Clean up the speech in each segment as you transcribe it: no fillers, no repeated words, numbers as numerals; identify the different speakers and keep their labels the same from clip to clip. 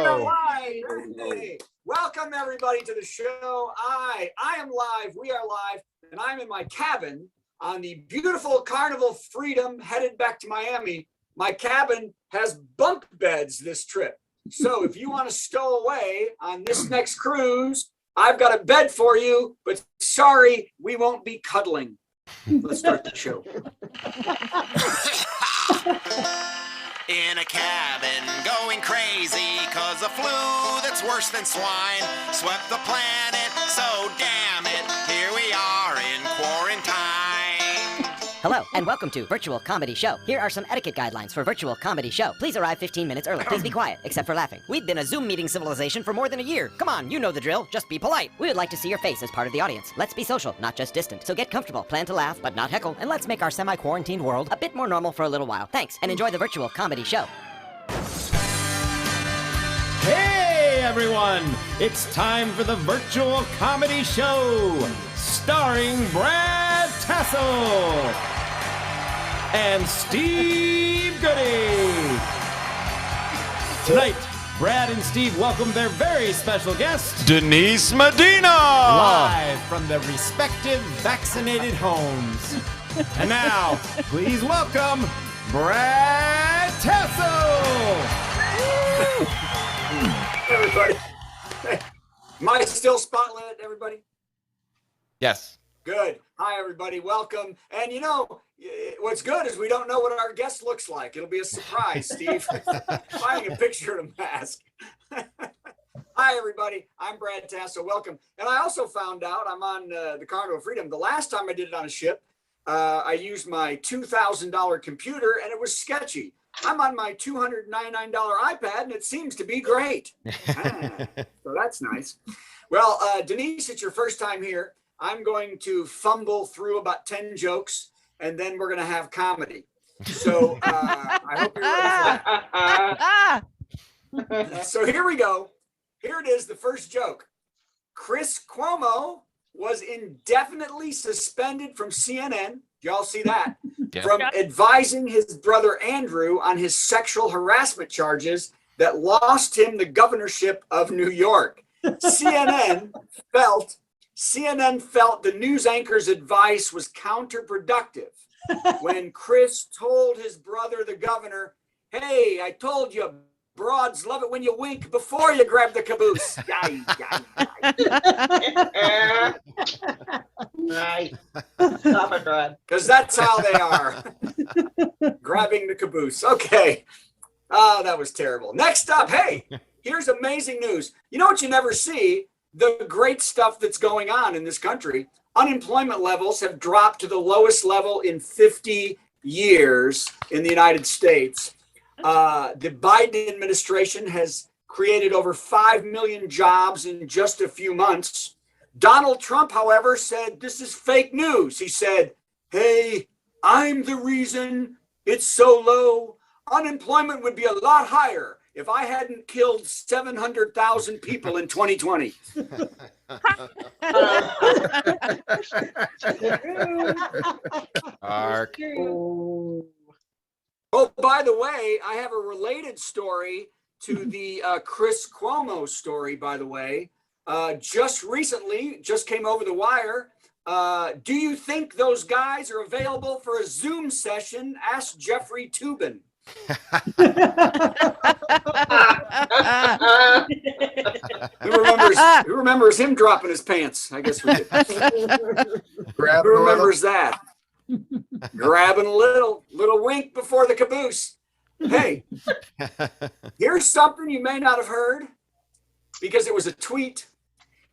Speaker 1: are live. Hey, welcome everybody to the show. I am live. We are live, and I'm in my cabin on the beautiful Carnival Freedom, headed back to Miami. My cabin has bunk beds this trip, so if you want to stow away on this next cruise, I've got a bed for you. But sorry, we won't be cuddling. Let's start the show.
Speaker 2: In a cabin, going crazy, cause a flu that's worse than swine swept the planet, so damn it, here we are in quarantine.
Speaker 3: Hello, and welcome to Virtual Comedy Show. Here are some etiquette guidelines for Virtual Comedy Show. Please arrive 15 minutes early. Please be quiet, except for laughing. We've been a Zoom meeting civilization for more than a year. Come on, you know the drill. Just be polite. We would like to see your face as part of the audience. Let's be social, not just distant. So get comfortable, plan to laugh, but not heckle, and let's make our semi-quarantined world a bit more normal for a little while. Thanks, and enjoy the Virtual Comedy Show.
Speaker 4: Hey everyone! It's time for the Virtual Comedy Show, starring Brad Tassell and Steve Goodie. Tonight, Brad and Steve welcome their very special guest,
Speaker 5: Denise Medina!
Speaker 4: live from their respective vaccinated homes. And now, please welcome Brad Tassell!
Speaker 1: Everybody, hey, am I still spotlit, everybody?
Speaker 5: Yes.
Speaker 1: Good. Hi, everybody. Welcome. And you know, what's good is we don't know what our guest looks like. It'll be a surprise, Steve. Finding a picture of a mask. Hi, everybody. I'm Brad Tassell. Welcome. And I also found out I'm on the Carnival Freedom. The last time I did it on a ship, I used my $2,000 computer, and it was sketchy. I'm on my $299 iPad, and it seems to be great. So that's nice. Well, Denise, it's your first time here. I'm going to fumble through about 10 jokes, and then we're going to have comedy. So I hope you're ready for that. So here we go. Here it is, the first joke. Chris Cuomo was indefinitely suspended from CNN. Y'all see that?
Speaker 5: Yeah.
Speaker 1: From advising his brother Andrew on his sexual harassment charges that lost him the governorship of New York. CNN felt the news anchor's advice was counterproductive when Chris told his brother, the governor, "Hey, I told you, broads love it when you wink before you grab the caboose."
Speaker 6: Nice. Stop it, Brad.
Speaker 1: Because that's how they are. Grabbing the caboose. Okay. Oh, that was terrible. Next up, hey, here's amazing news. You know what you never see? The great stuff that's going on in this country. Unemployment levels have dropped to the lowest level in 50 years in the United States. The Biden administration has created over 5 million jobs in just a few months. Donald Trump, however, said this is fake news. He said, "Hey, I'm the reason it's so low. Unemployment would be a lot higher if I hadn't killed 700,000 people in 2020.
Speaker 5: Ark.
Speaker 1: Oh, by the way, I have a related story to the Chris Cuomo story, by the way. Just recently, just came over the wire. Do you think those guys are available for a Zoom session? Asked Jeffrey Toobin. Who remembers him dropping his pants? I guess we do. Who remembers that? Grabbing a little wink before the caboose. Hey, here's something you may not have heard because it was a tweet.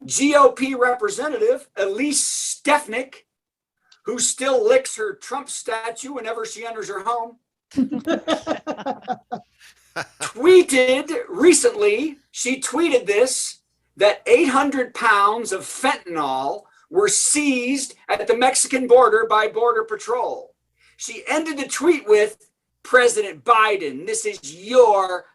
Speaker 1: GOP representative Elise Stefanik, who still licks her Trump statue whenever she enters her home, tweeted recently, she tweeted this, that 800 pounds of fentanyl were seized at the Mexican border by Border Patrol. She ended the tweet with, "President Biden, this is your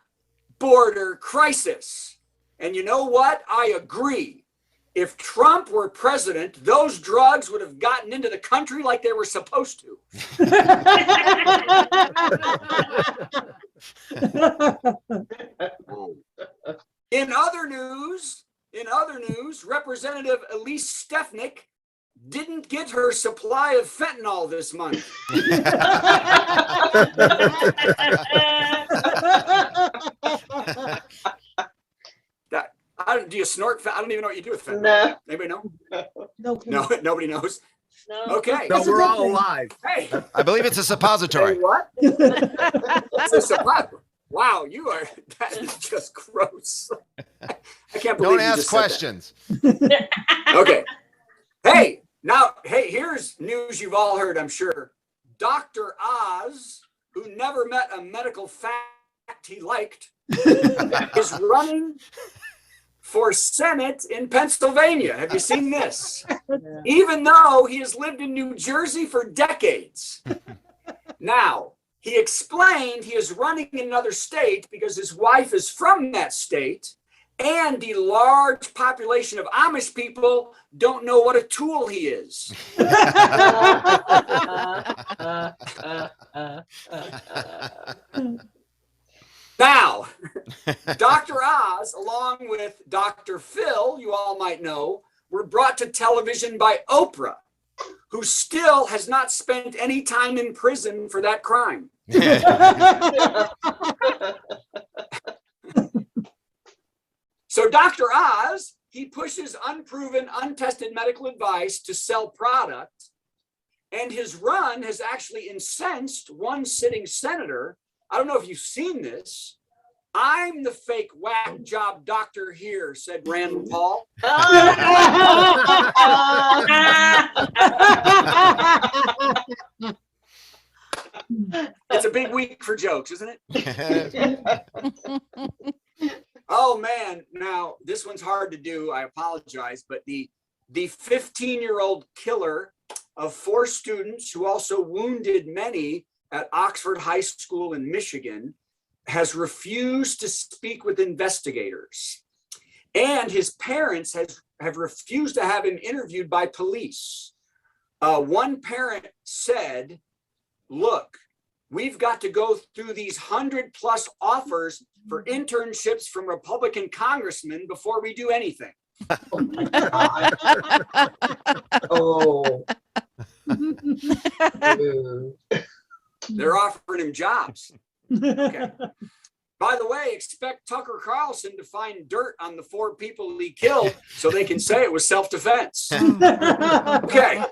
Speaker 1: border crisis." And you know what? I agree. If Trump were president, those drugs would have gotten into the country like they were supposed to. In other news, Representative Elise Stefanik didn't get her supply of fentanyl this month. Do you snort? I don't even know what you do with fentanyl.
Speaker 6: No.
Speaker 1: Anybody know?
Speaker 7: No,
Speaker 1: No, nobody knows.
Speaker 6: No.
Speaker 1: Okay.
Speaker 7: That's a
Speaker 8: we're
Speaker 7: good
Speaker 8: all
Speaker 7: thing.
Speaker 8: alive.
Speaker 1: Hey,
Speaker 5: I believe it's a suppository.
Speaker 6: What?
Speaker 1: it's a supply. Wow, that is just gross. I can't believe
Speaker 5: Don't
Speaker 1: you
Speaker 5: ask
Speaker 1: just said that.
Speaker 5: questions.
Speaker 1: Okay. Hey, here's news you've all heard, I'm sure. Dr. Oz, who never met a medical fact he liked, is running for Senate in Pennsylvania. Have you seen this? Even though he has lived in New Jersey for decades. Now, he explained he is running in another state because his wife is from that state, and the large population of Amish people don't know what a tool he is. Now, Dr. Oz, along with Dr. Phil, you all might know, were brought to television by Oprah, who still has not spent any time in prison for that crime. So Dr. Oz, he pushes unproven, untested medical advice to sell product, and his run has actually incensed one sitting senator. I don't know if you've seen this. I'm the fake whack job doctor here, said Rand Paul. It's a big week for jokes, isn't it? Oh man, now this one's hard to do. I apologize, but the 15-year-old killer of 4 students who also wounded many at Oxford High School in Michigan has refused to speak with investigators, and his parents have refused to have him interviewed by police. One parent said, "Look, we've got to go through these 100+ offers for internships from Republican congressmen before we do anything."
Speaker 6: Oh my God. Oh. Dude.
Speaker 1: They're offering him jobs. Okay. By the way, expect Tucker Carlson to find dirt on the 4 people he killed so they can say it was self-defense. Okay.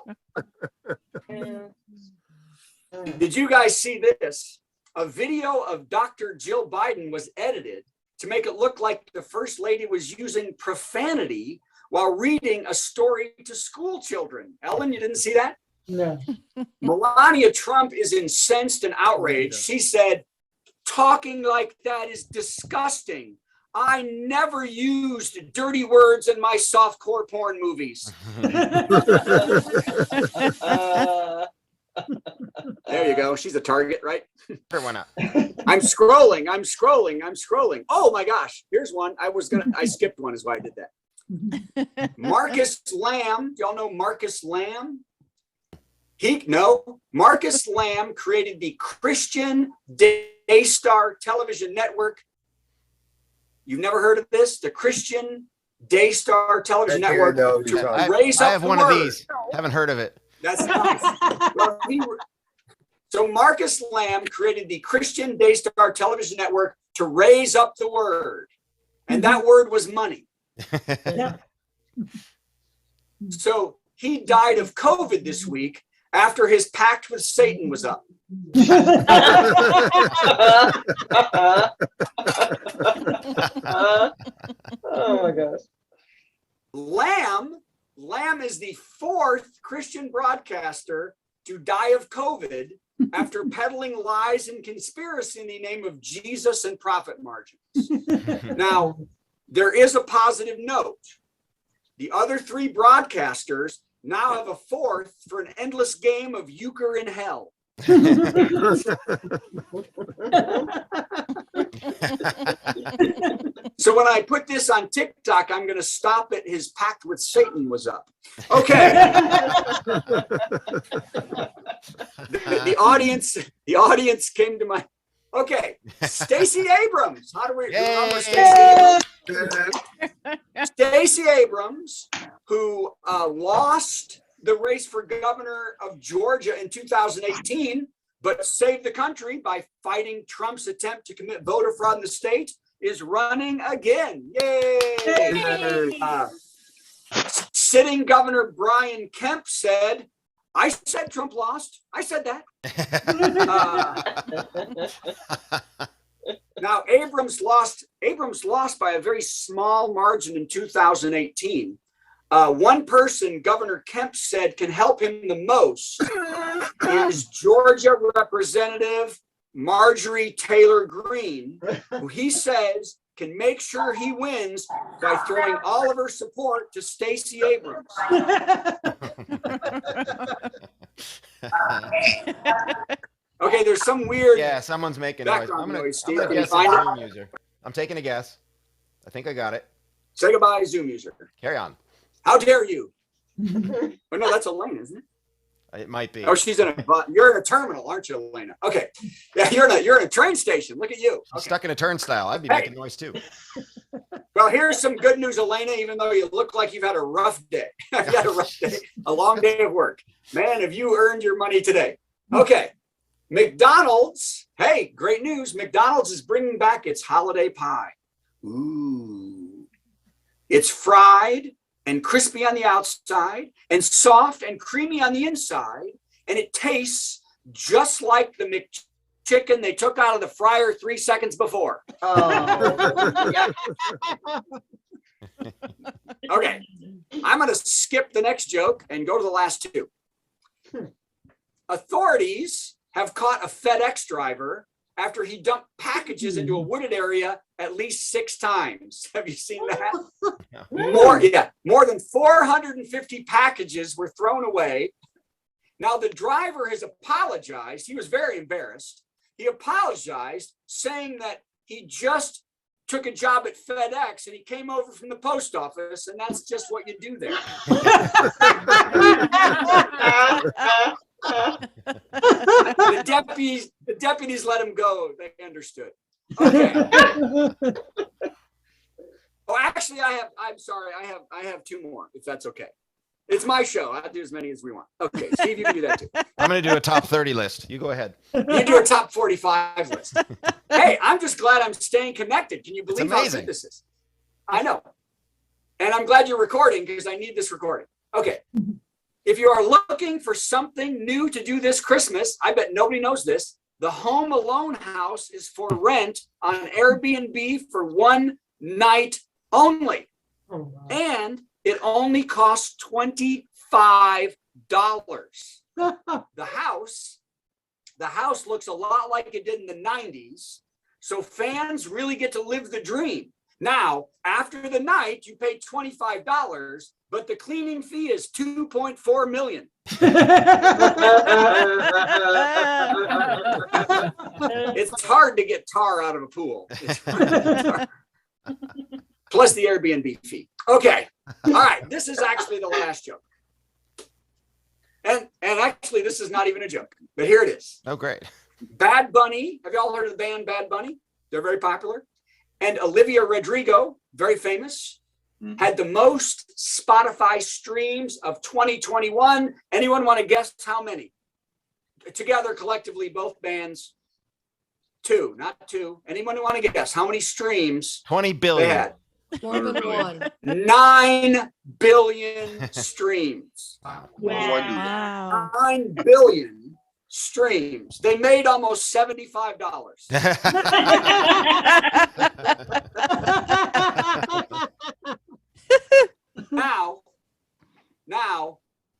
Speaker 1: Did you guys see this? A video of Dr. Jill Biden was edited to make it look like the First Lady was using profanity while reading a story to school children. Ellen, you didn't see that?
Speaker 7: No.
Speaker 1: Melania Trump is incensed and outraged. She said, "Talking like that is disgusting. I never used dirty words in my softcore porn movies." There you go. She's a target, right?
Speaker 5: Sure, why not?
Speaker 1: I'm scrolling. Oh my gosh. Here's one. I skipped one is why I did that. Marcus Lamb. Do y'all know Marcus Lamb? Marcus Lamb created the Christian Daystar television network. You've never heard of this? The Christian Daystar television network to raise up
Speaker 5: I have
Speaker 1: the
Speaker 5: one
Speaker 1: word.
Speaker 5: of these. Haven't heard of it.
Speaker 1: That's nice. Well, so Marcus Lamb created the Christian Daystar television network to raise up the word. And that word was money.
Speaker 7: Yeah.
Speaker 1: So he died of COVID this week after his pact with Satan was up.
Speaker 6: Oh my gosh.
Speaker 1: Lamb is the 4th Christian broadcaster to die of COVID after peddling lies and conspiracy in the name of Jesus and profit margins. Now, there is a positive note. The other 3 broadcasters now have a 4th for an endless game of euchre in hell. So when I put this on TikTok, I'm going to stop it. His pact with Satan was up. Okay. the audience came to my. Okay, Stacey Abrams. How do we remember Stacey Abrams? Stacey Abrams, who lost the race for governor of Georgia in 2018, but saved the country by fighting Trump's attempt to commit voter fraud in the state, is running again. Yay! Sitting Governor Brian Kemp said, I said Trump lost. I said that. Now, Abrams lost by a very small margin in 2018. One person, Governor Kemp said, can help him the most is Georgia Representative Marjorie Taylor Greene, who he says can make sure he wins by throwing all of her support to Stacey Abrams. Okay, there's some weird.
Speaker 5: Yeah, someone's making noise.
Speaker 1: background noise,
Speaker 5: I'm
Speaker 1: Steve.
Speaker 5: gonna
Speaker 1: Can you
Speaker 5: guess
Speaker 1: find
Speaker 5: a
Speaker 1: it?
Speaker 5: Zoom user. I'm taking a guess. I think I got it.
Speaker 1: Say goodbye, Zoom user.
Speaker 5: Carry on.
Speaker 1: How dare you? Oh no, that's Elena, isn't it?
Speaker 5: It might be.
Speaker 1: Oh, she's in a. You're in a terminal, aren't you, Elena? Okay. Yeah, you're in a train station. Look at you.
Speaker 5: I'm
Speaker 1: Okay.
Speaker 5: stuck in a turnstile. I'd be
Speaker 1: Hey.
Speaker 5: making noise too.
Speaker 1: Well, here's some good news, Elena. Even though you look like you've had a rough day, you've had a rough day, a long day of work. Man, have you earned your money today? Okay. McDonald's. Hey, great news. McDonald's is bringing back its holiday pie. Ooh. It's fried and crispy on the outside and soft and creamy on the inside. And it tastes just like the McChicken they took out of the fryer 3 seconds before.
Speaker 6: Oh.
Speaker 1: Okay. I'm going to skip the next joke and go to the last two. Authorities have caught a FedEx driver after he dumped packages into a wooded area at least 6 times. Have you seen that? More than 450 packages were thrown away. Now the driver has apologized. He was very embarrassed. He apologized, saying that he just took a job at FedEx and he came over from the post office, and that's just what you do there. The deputies let him go. They understood. Okay. Oh, actually, I'm sorry. I have 2 more, if that's okay. It's my show. I'll do as many as we want. Okay, Steve, you can do that too.
Speaker 5: I'm going to do a top 30 list. You go ahead.
Speaker 1: You do a top 45 list. Hey, I'm just glad I'm staying connected. Can you
Speaker 5: It's
Speaker 1: believe how
Speaker 5: amazing.
Speaker 1: good this is? I know. And I'm glad you're recording because I need this recording. Okay. If you are looking for something new to do this Christmas, I bet nobody knows this. The Home Alone house is for rent on Airbnb for 1 night only.
Speaker 6: Oh, wow.
Speaker 1: And it only costs $25. The house looks a lot like it did in the 90s. So fans really get to live the dream. Now, after the night, you pay $25, but the cleaning fee is $2.4 million. It's hard to get tar out of a pool. It's hard to get tar. Plus the Airbnb fee. Okay. All right. This is actually the last joke. And actually, this is not even a joke, but here it is.
Speaker 5: Oh, great.
Speaker 1: Bad Bunny. Have you all heard of the band Bad Bunny? They're very popular. And Olivia Rodrigo, very famous, had the most Spotify streams of 2021. Anyone want to guess how many? Together, collectively, both bands, 2, not 2. Anyone want to guess how many streams
Speaker 5: 20
Speaker 1: they
Speaker 5: billion.
Speaker 1: had?
Speaker 8: More than one.
Speaker 1: 9 billion streams.
Speaker 8: Wow.
Speaker 1: 9 billion streams. They made almost $75. Now,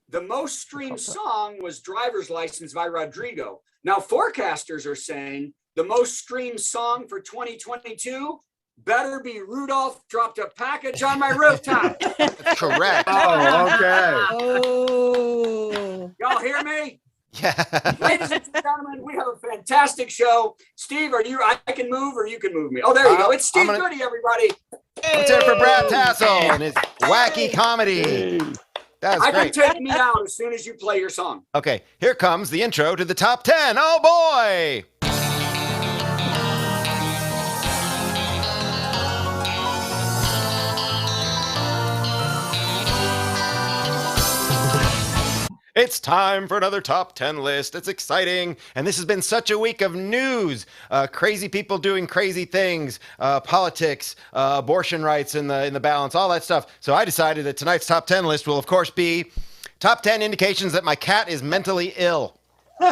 Speaker 1: the most streamed song was Driver's License by Rodrigo. Now, forecasters are saying the most streamed song for 2022 better be Rudolph Dropped a Package on My Rooftop.
Speaker 5: Correct.
Speaker 4: Oh, okay.
Speaker 8: Oh.
Speaker 1: Y'all hear me?
Speaker 5: Yeah.
Speaker 1: Ladies and gentlemen, we have a fantastic show. Steve, I can move or you can move me? Oh, there you go. It's Steve Goodie, everybody.
Speaker 5: Let's hear it for Brad Tassell and his wacky comedy. That's
Speaker 1: I
Speaker 5: great.
Speaker 1: can take me out as soon as you play your song.
Speaker 5: Okay, here comes the intro to the top 10. Oh, boy. It's time for another top 10 list. It's exciting. And this has been such a week of news. Crazy people doing crazy things, politics, abortion rights in the balance, all that stuff. So I decided that tonight's top 10 list will, of course, be top 10 indications that my cat is mentally ill.
Speaker 8: Okay,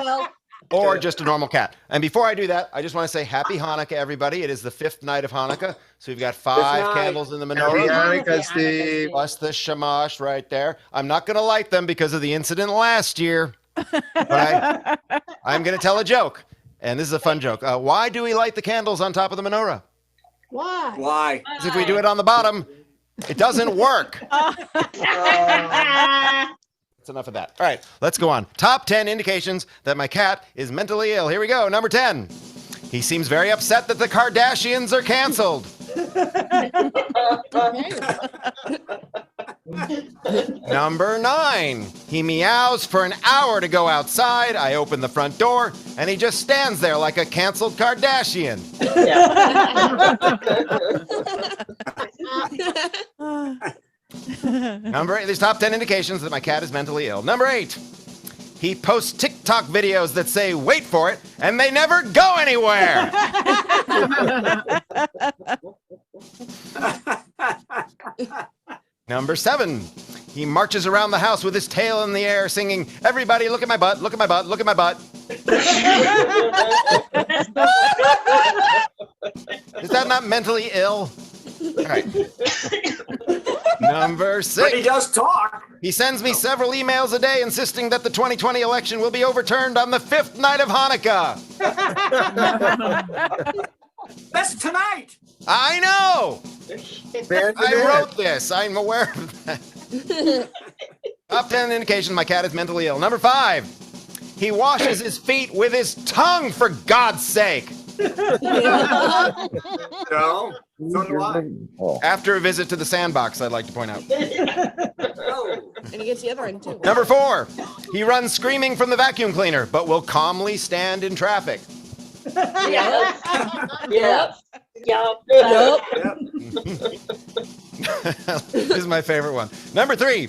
Speaker 8: well,
Speaker 5: Or just a normal cat. And before I do that, I just want to say happy Hanukkah, everybody. It is the 5th night of Hanukkah. So we've got 5 candles in the menorah.
Speaker 6: Happy Hanukkah, Steve.
Speaker 5: Plus the shamash right there. I'm not going to light them because of the incident last year. But I'm going to tell a joke. And this is a fun joke. Why do we light the candles on top of the menorah?
Speaker 7: Why?
Speaker 1: Why?
Speaker 5: Because if we do it on the bottom, it doesn't work. That's enough of that. All right, let's go on. Top 10 indications that my cat is mentally ill. Here we go. Number 10. He seems very upset that the Kardashians are canceled. Number 9. He meows for an hour to go outside. I open the front door, and he just stands there like a canceled Kardashian. Number 8. There's top 10 indications that my cat is mentally ill. Number 8. He posts TikTok videos that say, wait for it, and they never go anywhere. Number 7. He marches around the house with his tail in the air singing, everybody look at my butt, look at my butt, look at my butt. Is that not mentally ill? All right. Number 6.
Speaker 1: But he does talk.
Speaker 5: He sends me several emails a day insisting that the 2020 election will be overturned on the 5th night of Hanukkah.
Speaker 1: That's tonight.
Speaker 5: I know. I wrote this. I'm aware of that. Top 10 indications my cat is mentally ill. Number 5. He washes his feet with his tongue, for God's sake.
Speaker 1: No. So do I.
Speaker 5: After a visit to the sandbox, I'd like to point out.
Speaker 1: No.
Speaker 8: and he gets the other end too.
Speaker 5: Number 4. He runs screaming from the vacuum cleaner, but will calmly stand in traffic.
Speaker 6: Yep. Yep. Yep.
Speaker 8: Yup.
Speaker 5: This is my favorite one. Number 3.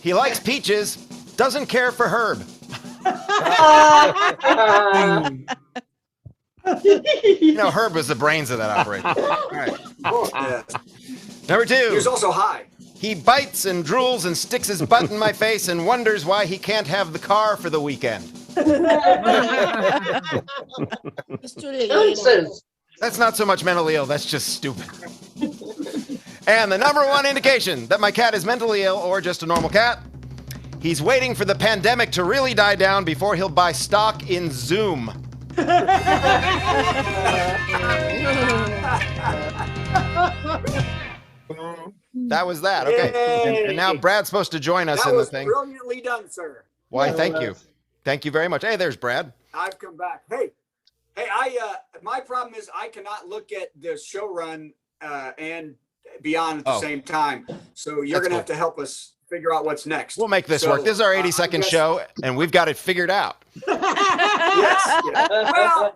Speaker 5: He likes peaches, doesn't care for Herb. You know, Herb was the brains of that operation. All right.
Speaker 1: Yeah.
Speaker 5: Number 2.
Speaker 1: He was also high.
Speaker 5: He bites and drools and sticks his butt in my face and wonders why he can't have the car for the weekend.
Speaker 8: It's too late.
Speaker 6: Nonsense.
Speaker 5: That's not so much mentally ill, that's just stupid. And the number 1 indication that my cat is mentally ill or just a normal cat, he's waiting for the pandemic to really die down before he'll buy stock in Zoom. That was that. Okay. And now Brad's supposed to join us
Speaker 1: That
Speaker 5: in the
Speaker 1: was
Speaker 5: thing.
Speaker 1: brilliantly done, sir.
Speaker 5: Why, thank you. Thank you very much. Hey, there's Brad.
Speaker 1: I've come back. Hey, my problem is I cannot look at the show run and beyond at the same time. So you're
Speaker 5: That's
Speaker 1: going to have to help us figure out what's next.
Speaker 5: We'll make this
Speaker 1: So,
Speaker 5: work. This is our
Speaker 1: I'm
Speaker 5: 80-second
Speaker 1: just-
Speaker 5: show, and we've got it figured out.
Speaker 1: Yes. Yeah. Well,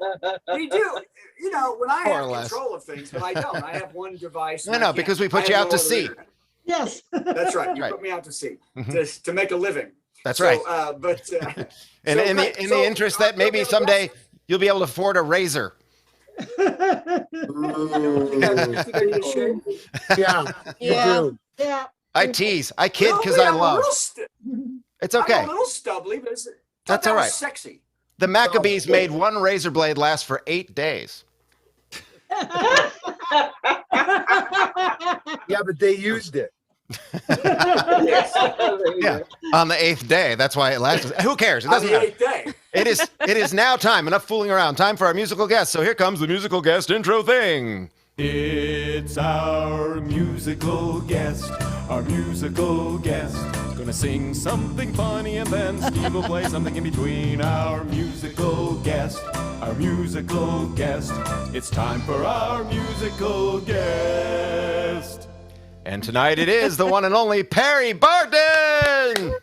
Speaker 1: we do. You know, when I
Speaker 5: More
Speaker 1: have
Speaker 5: or less.
Speaker 1: control of things, but I don't. I have one device. and
Speaker 5: No,
Speaker 1: I
Speaker 5: no,
Speaker 1: can't-
Speaker 5: because we put
Speaker 1: I
Speaker 5: you
Speaker 1: have
Speaker 5: out
Speaker 1: no
Speaker 5: to
Speaker 1: other
Speaker 5: sea.
Speaker 1: internet.
Speaker 7: Yes.
Speaker 1: That's right. You
Speaker 5: Right.
Speaker 1: put me out to sea
Speaker 5: Mhm.
Speaker 1: to make a living.
Speaker 5: That's
Speaker 1: So,
Speaker 5: right.
Speaker 1: But
Speaker 5: And
Speaker 1: so
Speaker 5: in
Speaker 1: great.
Speaker 5: the
Speaker 1: So,
Speaker 5: interest that
Speaker 1: you'll be
Speaker 5: maybe
Speaker 1: able to
Speaker 5: someday you'll be able to afford a razor.
Speaker 6: Yeah.
Speaker 8: Yeah.
Speaker 7: Yeah.
Speaker 5: I tease. I kid because I love. It's
Speaker 1: I'm
Speaker 5: okay.
Speaker 1: a little stubbly, but
Speaker 5: That's
Speaker 1: that
Speaker 5: all
Speaker 1: was
Speaker 5: right.
Speaker 1: Sexy.
Speaker 5: The Maccabees made one razor blade last for 8 days.
Speaker 6: Yeah, but they used it.
Speaker 5: Yeah, on the 8th day. That's why it lasted. Who cares? It
Speaker 1: On
Speaker 5: doesn't
Speaker 1: the
Speaker 5: matter.
Speaker 1: 8th day.
Speaker 5: It is now time. Enough fooling around. Time for our musical guest. So here comes the musical guest intro thing.
Speaker 4: It's our musical guest, our musical guest. Gonna sing something funny and then Steve will play something in between. Our musical guest, our musical guest. It's time for our musical guest.
Speaker 5: And tonight it is the one and only Perry Barton.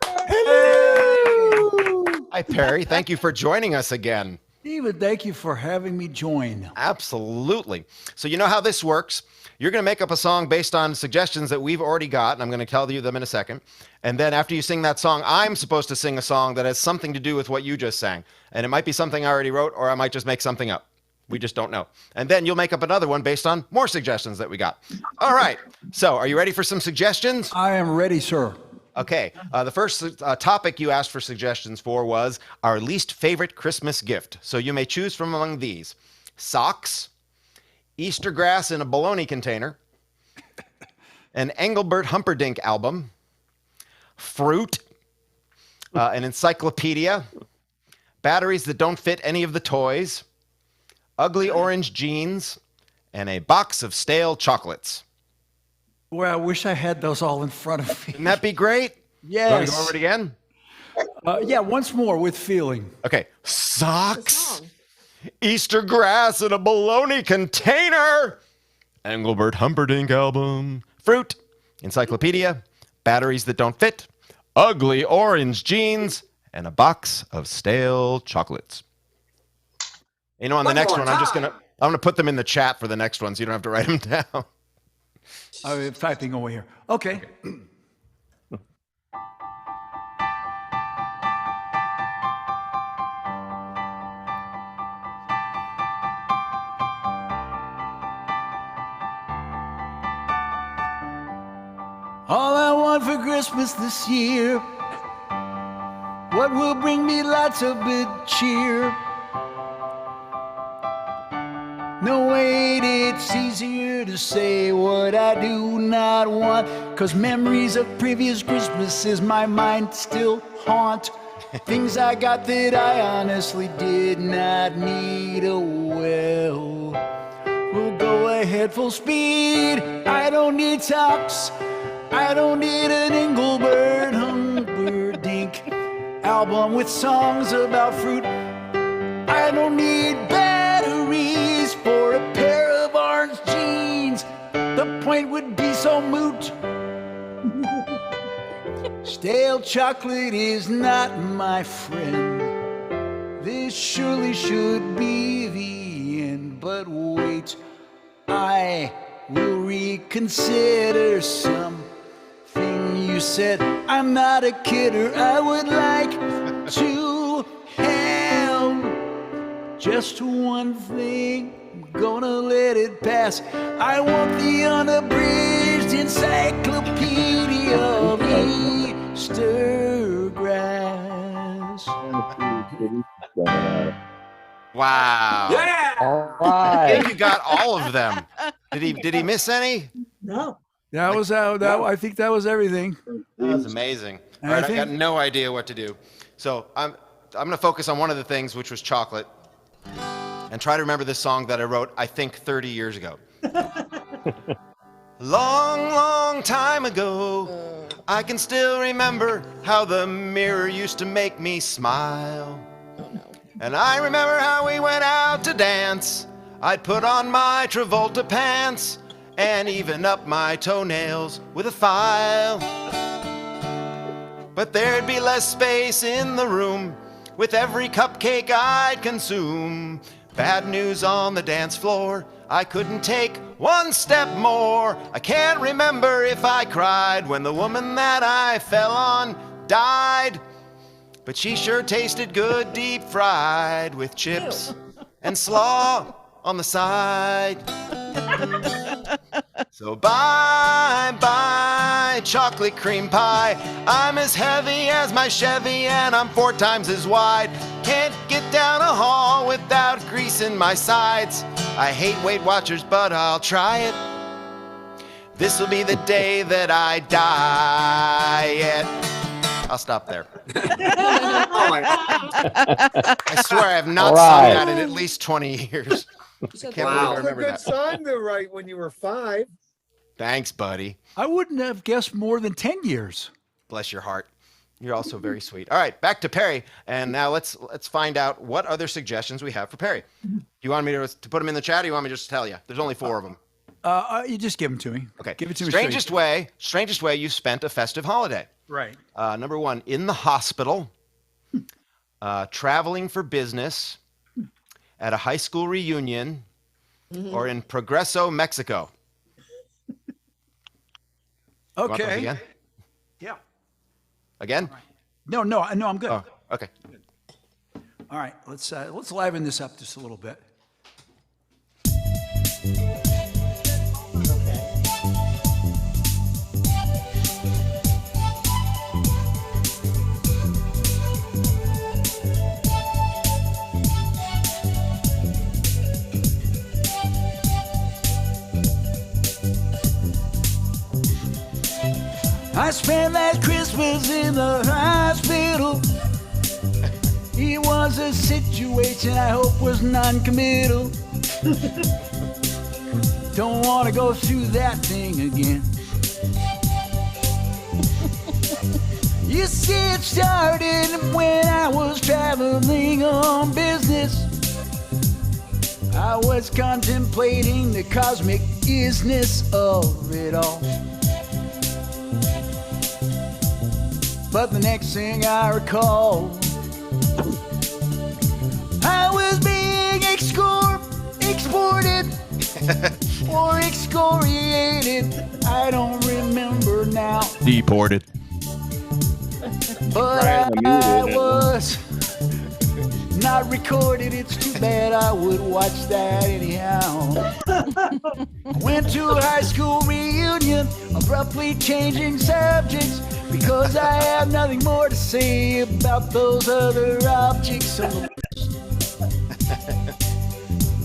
Speaker 5: Hi, Perry. Thank you for joining us again.
Speaker 9: Stephen, thank you for having me join.
Speaker 5: Absolutely. So you know how this works. You're going to make up a song based on suggestions that we've already got, and I'm going to tell you them in a second. And then after you sing that song, I'm supposed to sing a song that has something to do with what you just sang. And it might be something I already wrote, or I might just make something up. We just don't know. And then you'll make up another one based on more suggestions that we got. All right. So are you ready for some suggestions?
Speaker 9: I am ready, sir.
Speaker 5: Okay. The first topic you asked for suggestions for was our least favorite Christmas gift. So you may choose from among these: socks, Easter grass in a bologna container, an Engelbert Humperdinck album, fruit, an encyclopedia, batteries that don't fit any of the toys, ugly orange jeans, and a box of stale chocolates.
Speaker 9: Boy, I wish I had those all in front of me.
Speaker 5: Wouldn't that be great?
Speaker 9: Yes.
Speaker 5: Want to go over it again?
Speaker 9: Yeah, once more with feeling.
Speaker 5: Okay. Socks, Easter grass in a bologna container, Engelbert Humperdinck album, fruit, encyclopedia, batteries that don't fit, ugly orange jeans, and a box of stale chocolates. You know, on the
Speaker 1: One
Speaker 5: next
Speaker 1: more
Speaker 5: one, I'm gonna put them in the chat for the next one, so you don't have to write them down.
Speaker 9: I'm typing away here. Okay. All I want for Christmas this year, what will bring me lots of good cheer? No, wait, it's easier to say what I do not want, 'cause memories of previous Christmases my mind still haunt. Things I got that I honestly did not need. Oh well, we'll go ahead full speed. I don't need socks, I don't need an Engelbert Humperdinck album with songs about fruit. I don't need batteries for a pair of orange jeans. The point would be so moot. Stale chocolate is not my friend. This surely should be the end. But wait, I will reconsider something you said. I'm not a kidder. I would like to have just one thing. I'm gonna let it pass. I want the unabridged encyclopedia of Easter grass.
Speaker 5: Wow.
Speaker 1: Yeah.
Speaker 6: All
Speaker 5: I think
Speaker 6: right.
Speaker 5: you got all of them. Did he miss any?
Speaker 7: No.
Speaker 9: That was I think that was everything.
Speaker 5: That was amazing.
Speaker 9: And
Speaker 5: All
Speaker 9: I
Speaker 5: right, I got
Speaker 9: think-
Speaker 5: no idea what to do. So I'm going to focus on one of the things, which was chocolate, and try to remember this song that I wrote, I think, 30 years ago. Long, long time ago, I can still remember how the mirror used to make me smile. And I remember how we went out to dance. I'd put on my Travolta pants and even up my toenails with a file. But there'd be less space in the room with every cupcake I'd consume. Bad news on the dance floor, I couldn't take one step more. I can't remember if I cried when the woman that I fell on died. But she sure tasted good deep fried with chips and slaw on the side. So bye bye chocolate cream pie. I'm as heavy as my Chevy and I'm 4 times as wide. Can't get down a hall without greasing my sides. I hate Weight Watchers, but I'll try it. This'll be the day that I diet. I'll stop there.
Speaker 1: Oh my God.
Speaker 5: I swear I have not
Speaker 6: All
Speaker 5: sung
Speaker 6: right.
Speaker 5: that in at least 20 years. Can't believe I
Speaker 1: Wow.
Speaker 6: It's a
Speaker 5: remember
Speaker 6: good
Speaker 5: that.
Speaker 6: song to write when you were 5.
Speaker 5: Thanks, buddy.
Speaker 9: I wouldn't have guessed more than 10 years.
Speaker 5: Bless your heart. You're also very sweet. All right, back to Perry. And now let's find out what other suggestions we have for Perry. Do you want me to put them in the chat, or you want me to just tell you? There's only 4 of them.
Speaker 9: You just give them to me.
Speaker 5: Okay.
Speaker 9: Give it to me.
Speaker 5: Strangest way you spent a festive holiday.
Speaker 9: Right.
Speaker 5: Number 1, in the hospital, traveling for business, at a high school reunion or in Progreso, Mexico? You want those
Speaker 9: Okay.
Speaker 5: again?
Speaker 9: Yeah.
Speaker 5: Again?
Speaker 9: No, I'm good.
Speaker 5: Oh, okay.
Speaker 9: All right, let's liven this up just a little bit. I spent that Christmas in the hospital. It was a situation I hope was non-committal. Don't want to go through that thing again. You see, it started when I was traveling on business. I was contemplating the cosmic isness of it all. But the next thing I recall, I was being exported or excoriated. I don't remember now.
Speaker 4: Deported.
Speaker 9: But I was not recorded. It's too bad. I would watch that anyhow. Went to a high school reunion, abruptly changing subjects because I have nothing more to say about those other objects on the list.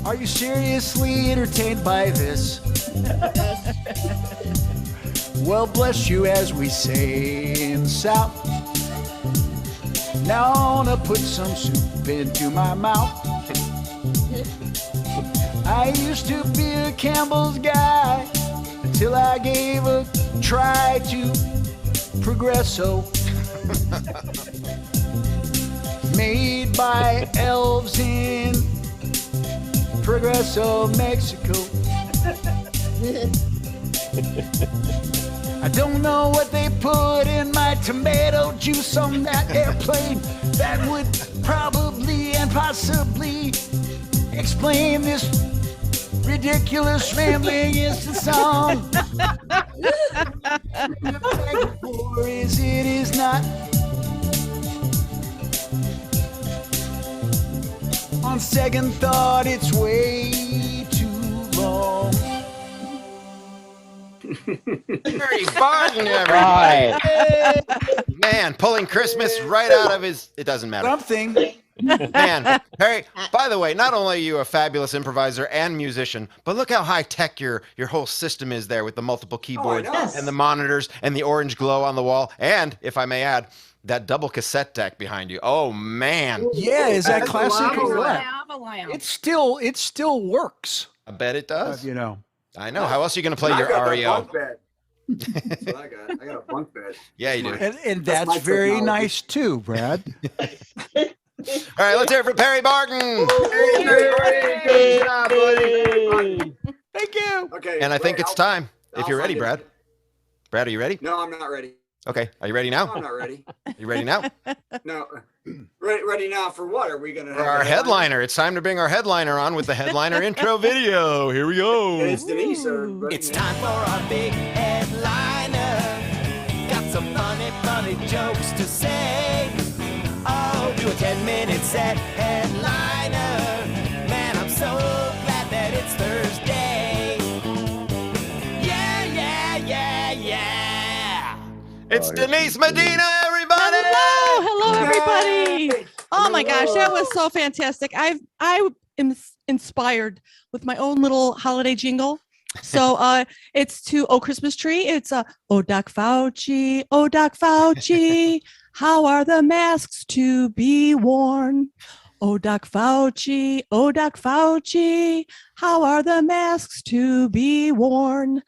Speaker 9: Are you seriously entertained by this? Well, bless you, as we say in the South. Now I wanna put some soup into my mouth. I used to be a Campbell's guy until I gave a try to Progreso. Made by elves in Progreso, Mexico. I don't know what they put in my tomato juice on that airplane. That would probably and possibly explain this ridiculous rambling instant song. Or is it is not. On second thought, it's way too long.
Speaker 5: Perry Barton, everybody. Man, pulling Christmas right out of his, it doesn't matter.
Speaker 9: Something.
Speaker 5: Man, Perry, by the way, not only are you a fabulous improviser and musician, but look how high tech your whole system is there with the multiple keyboards
Speaker 1: know.
Speaker 5: and the monitors and the orange glow on the wall. And if I may add, that double cassette deck behind you. Oh man.
Speaker 9: Yeah, is that
Speaker 1: That's
Speaker 9: classic or what?
Speaker 8: Lava lamp.
Speaker 9: It still works.
Speaker 5: I bet it does.
Speaker 9: You know.
Speaker 5: I know. How else are you going to play
Speaker 1: I
Speaker 5: your
Speaker 1: got that
Speaker 5: REO?
Speaker 1: bunk bed. That's what I got. I got a bunk bed.
Speaker 5: Yeah, you do.
Speaker 9: And
Speaker 1: That's
Speaker 9: that's
Speaker 1: my
Speaker 9: very
Speaker 1: technology.
Speaker 9: nice too, Brad.
Speaker 5: All right, let's hear it for Perry Barton.
Speaker 1: Good job, buddy.
Speaker 9: Thank you.
Speaker 1: Okay.
Speaker 5: And I think it's time. If
Speaker 1: I'll
Speaker 5: you're ready,
Speaker 1: find
Speaker 5: Brad.
Speaker 1: it.
Speaker 5: Brad, are you ready?
Speaker 1: No, I'm not ready.
Speaker 5: Okay. Are you ready
Speaker 1: No,
Speaker 5: now?
Speaker 1: I'm not ready.
Speaker 5: You ready now?
Speaker 1: No. Ready now for what? Are we gonna
Speaker 5: For our headliner. It's time to bring our headliner on with the headliner intro video. Here we go.
Speaker 1: It's Denise.
Speaker 2: It's time for our big headliner. Got some funny jokes to say. Oh, do a 10-minute set headliner. Man, I'm so glad that it's Thursday. Yeah.
Speaker 5: It's Denise Medina, everybody.
Speaker 8: Hello, everybody. Oh my gosh, that was so fantastic. I am inspired with my own little holiday jingle. So it's to Oh Christmas Tree. It's Oh Doc Fauci, Oh Doc Fauci, how are the masks to be worn? Oh Doc Fauci, Oh Doc Fauci, how are the masks to be worn?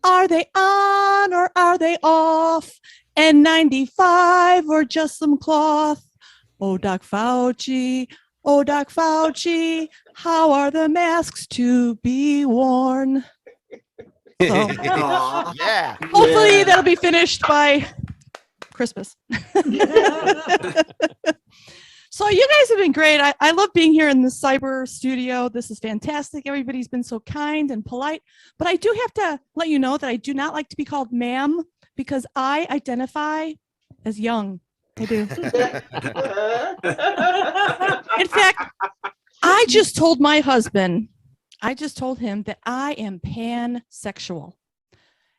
Speaker 8: Are they on or are they off? N95 or just some cloth? Oh, Doc Fauci, how are the masks to be worn? So,
Speaker 1: Aw.
Speaker 5: Yeah.
Speaker 8: hopefully that'll be finished by Christmas. So you guys have been great. I love being here in the cyber studio. This is fantastic. Everybody's been so kind and polite. But I do have to let you know that I do not like to be called ma'am because I identify as young. I do. In fact, I just told my husband, I just told him that I am pansexual.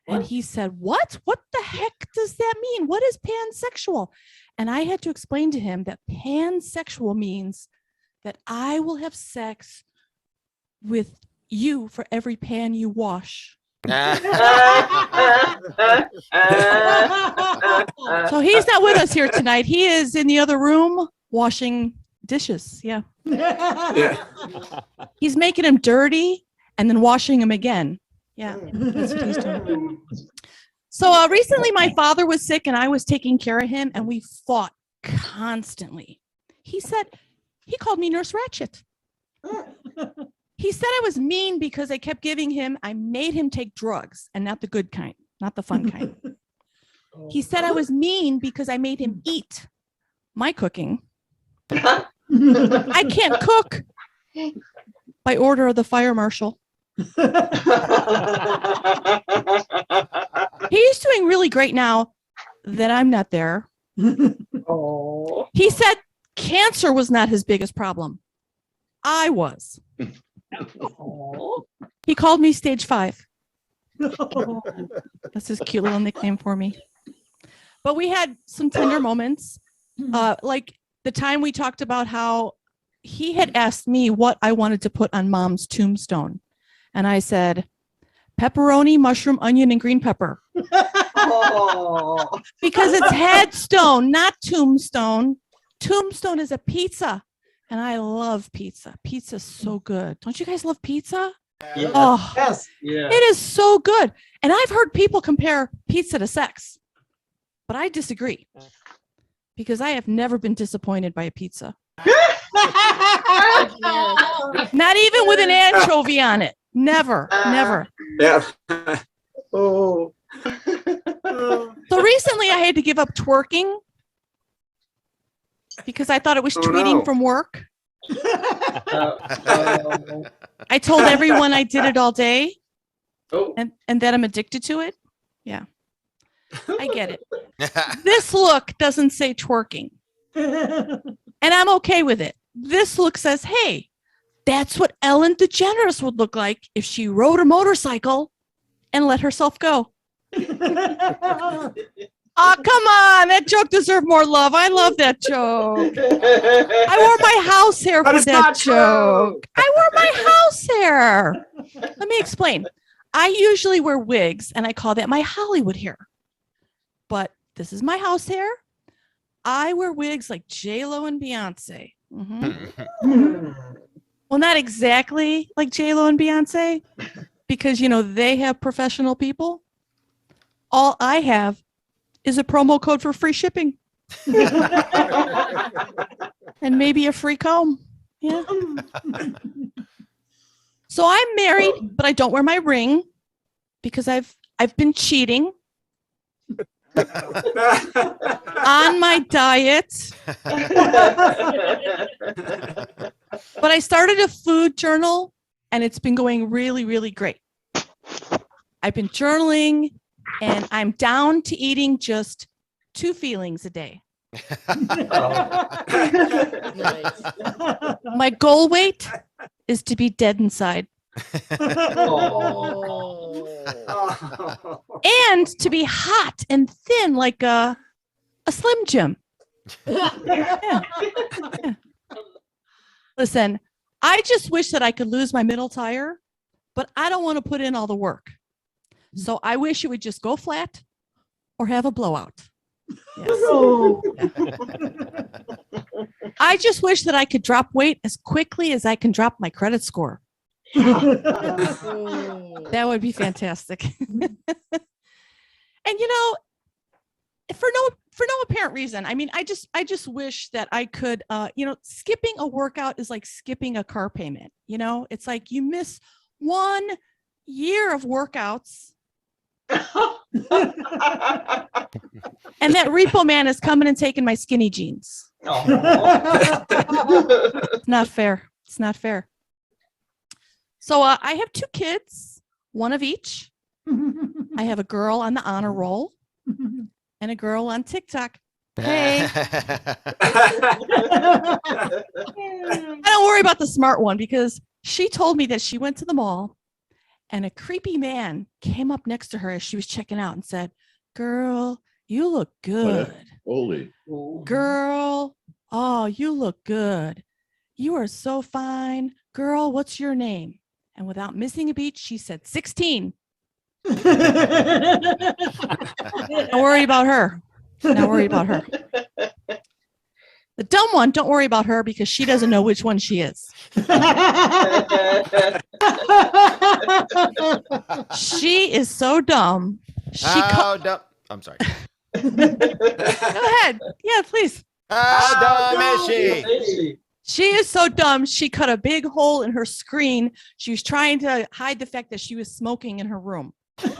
Speaker 8: And he said, what? What the heck does that mean? What is pansexual? And I had to explain to him that pansexual means that I will have sex with you for every pan you wash. So he's not with us here tonight. He is in the other room washing dishes. Yeah. He's making them dirty and then washing them again. Yeah, that's what he's doing. So recently my father was sick and I was taking care of him and we fought constantly. He called me Nurse Ratchet. He said I was mean because I made him take drugs and not the good kind, not the fun kind. He said I was mean because I made him eat my cooking. I can't cook by order of the fire marshal. He's doing really great now that I'm not there. He said cancer was not his biggest problem. I was. He called me stage 5. That's his cute little nickname for me. But we had some tender moments. Like the time we talked about how he had asked me what I wanted to put on Mom's tombstone. And I said, pepperoni, mushroom, onion, and green pepper. Because it's headstone, not tombstone. Tombstone is a pizza. And I love pizza. Pizza's so good. Don't you guys love pizza?
Speaker 6: Yeah.
Speaker 8: Oh,
Speaker 6: Yes. Yeah.
Speaker 8: it is so good. And I've heard people compare pizza to sex. But I disagree. Because I have never been disappointed by a pizza. Not even with an anchovy on it. Never, never.
Speaker 1: Yeah.
Speaker 6: Oh.
Speaker 8: So recently I had to give up twerking because I thought it was tweeting from work. I told everyone I did it all day and that I'm addicted to it. Yeah, I get it. This look doesn't say twerking. And I'm okay with it. This look says, hey, that's what Ellen DeGeneres would look like if she rode a motorcycle and let herself go. Oh, come on. That joke deserved more love. I love that joke. I wore my house hair
Speaker 1: But
Speaker 8: for
Speaker 1: it's
Speaker 8: that
Speaker 1: not
Speaker 8: joke.
Speaker 1: true.
Speaker 8: I wore my house hair. Let me explain. I usually wear wigs and I call that my Hollywood hair. But this is my house hair. I wear wigs like J-Lo and Beyonce. Well, not exactly like J-Lo and Beyonce, because, you know, they have professional people. All I have is a promo code for free shipping. And maybe a free comb. Yeah. So I'm married, but I don't wear my ring because I've been cheating on my diet. But I started a food journal and it's been going really, really great. I've been journaling and I'm down to eating just 2 feelings a day. My goal weight is to be dead inside. And to be hot and thin like a Slim Jim. Yeah. Listen, I just wish that I could lose my middle tire, but I don't want to put in all the work. So I wish it would just go flat or have a blowout. Yes. I just wish that I could drop weight as quickly as I can drop my credit score. That would be fantastic. And you know, for no apparent reason. I mean, I just wish that I could you know, skipping a workout is like skipping a car payment. You know, it's like you miss 1 year of workouts And that repo man is coming and taking my skinny jeans. It's not fair. It's not fair. So I have 2 kids, one of each. I have a girl on the honor roll and a girl on TikTok. Hey. I don't worry about the smart one because she told me that she went to the mall and a creepy man came up next to her as she was checking out and said, "Girl, you look good.
Speaker 6: Holy.
Speaker 8: Girl, oh, you look good. You are so fine. Girl, what's your name?" And without missing a beat, she said 16. Don't worry about her. Not worry about her. The dumb one, don't worry about her because she doesn't know which one she is. She is so dumb.
Speaker 5: How dumb? I'm sorry.
Speaker 8: Go ahead. Yeah, please.
Speaker 5: How dumb is she?
Speaker 8: She is so dumb. She cut a big hole in her screen. She was trying to hide the fact that she was smoking in her room.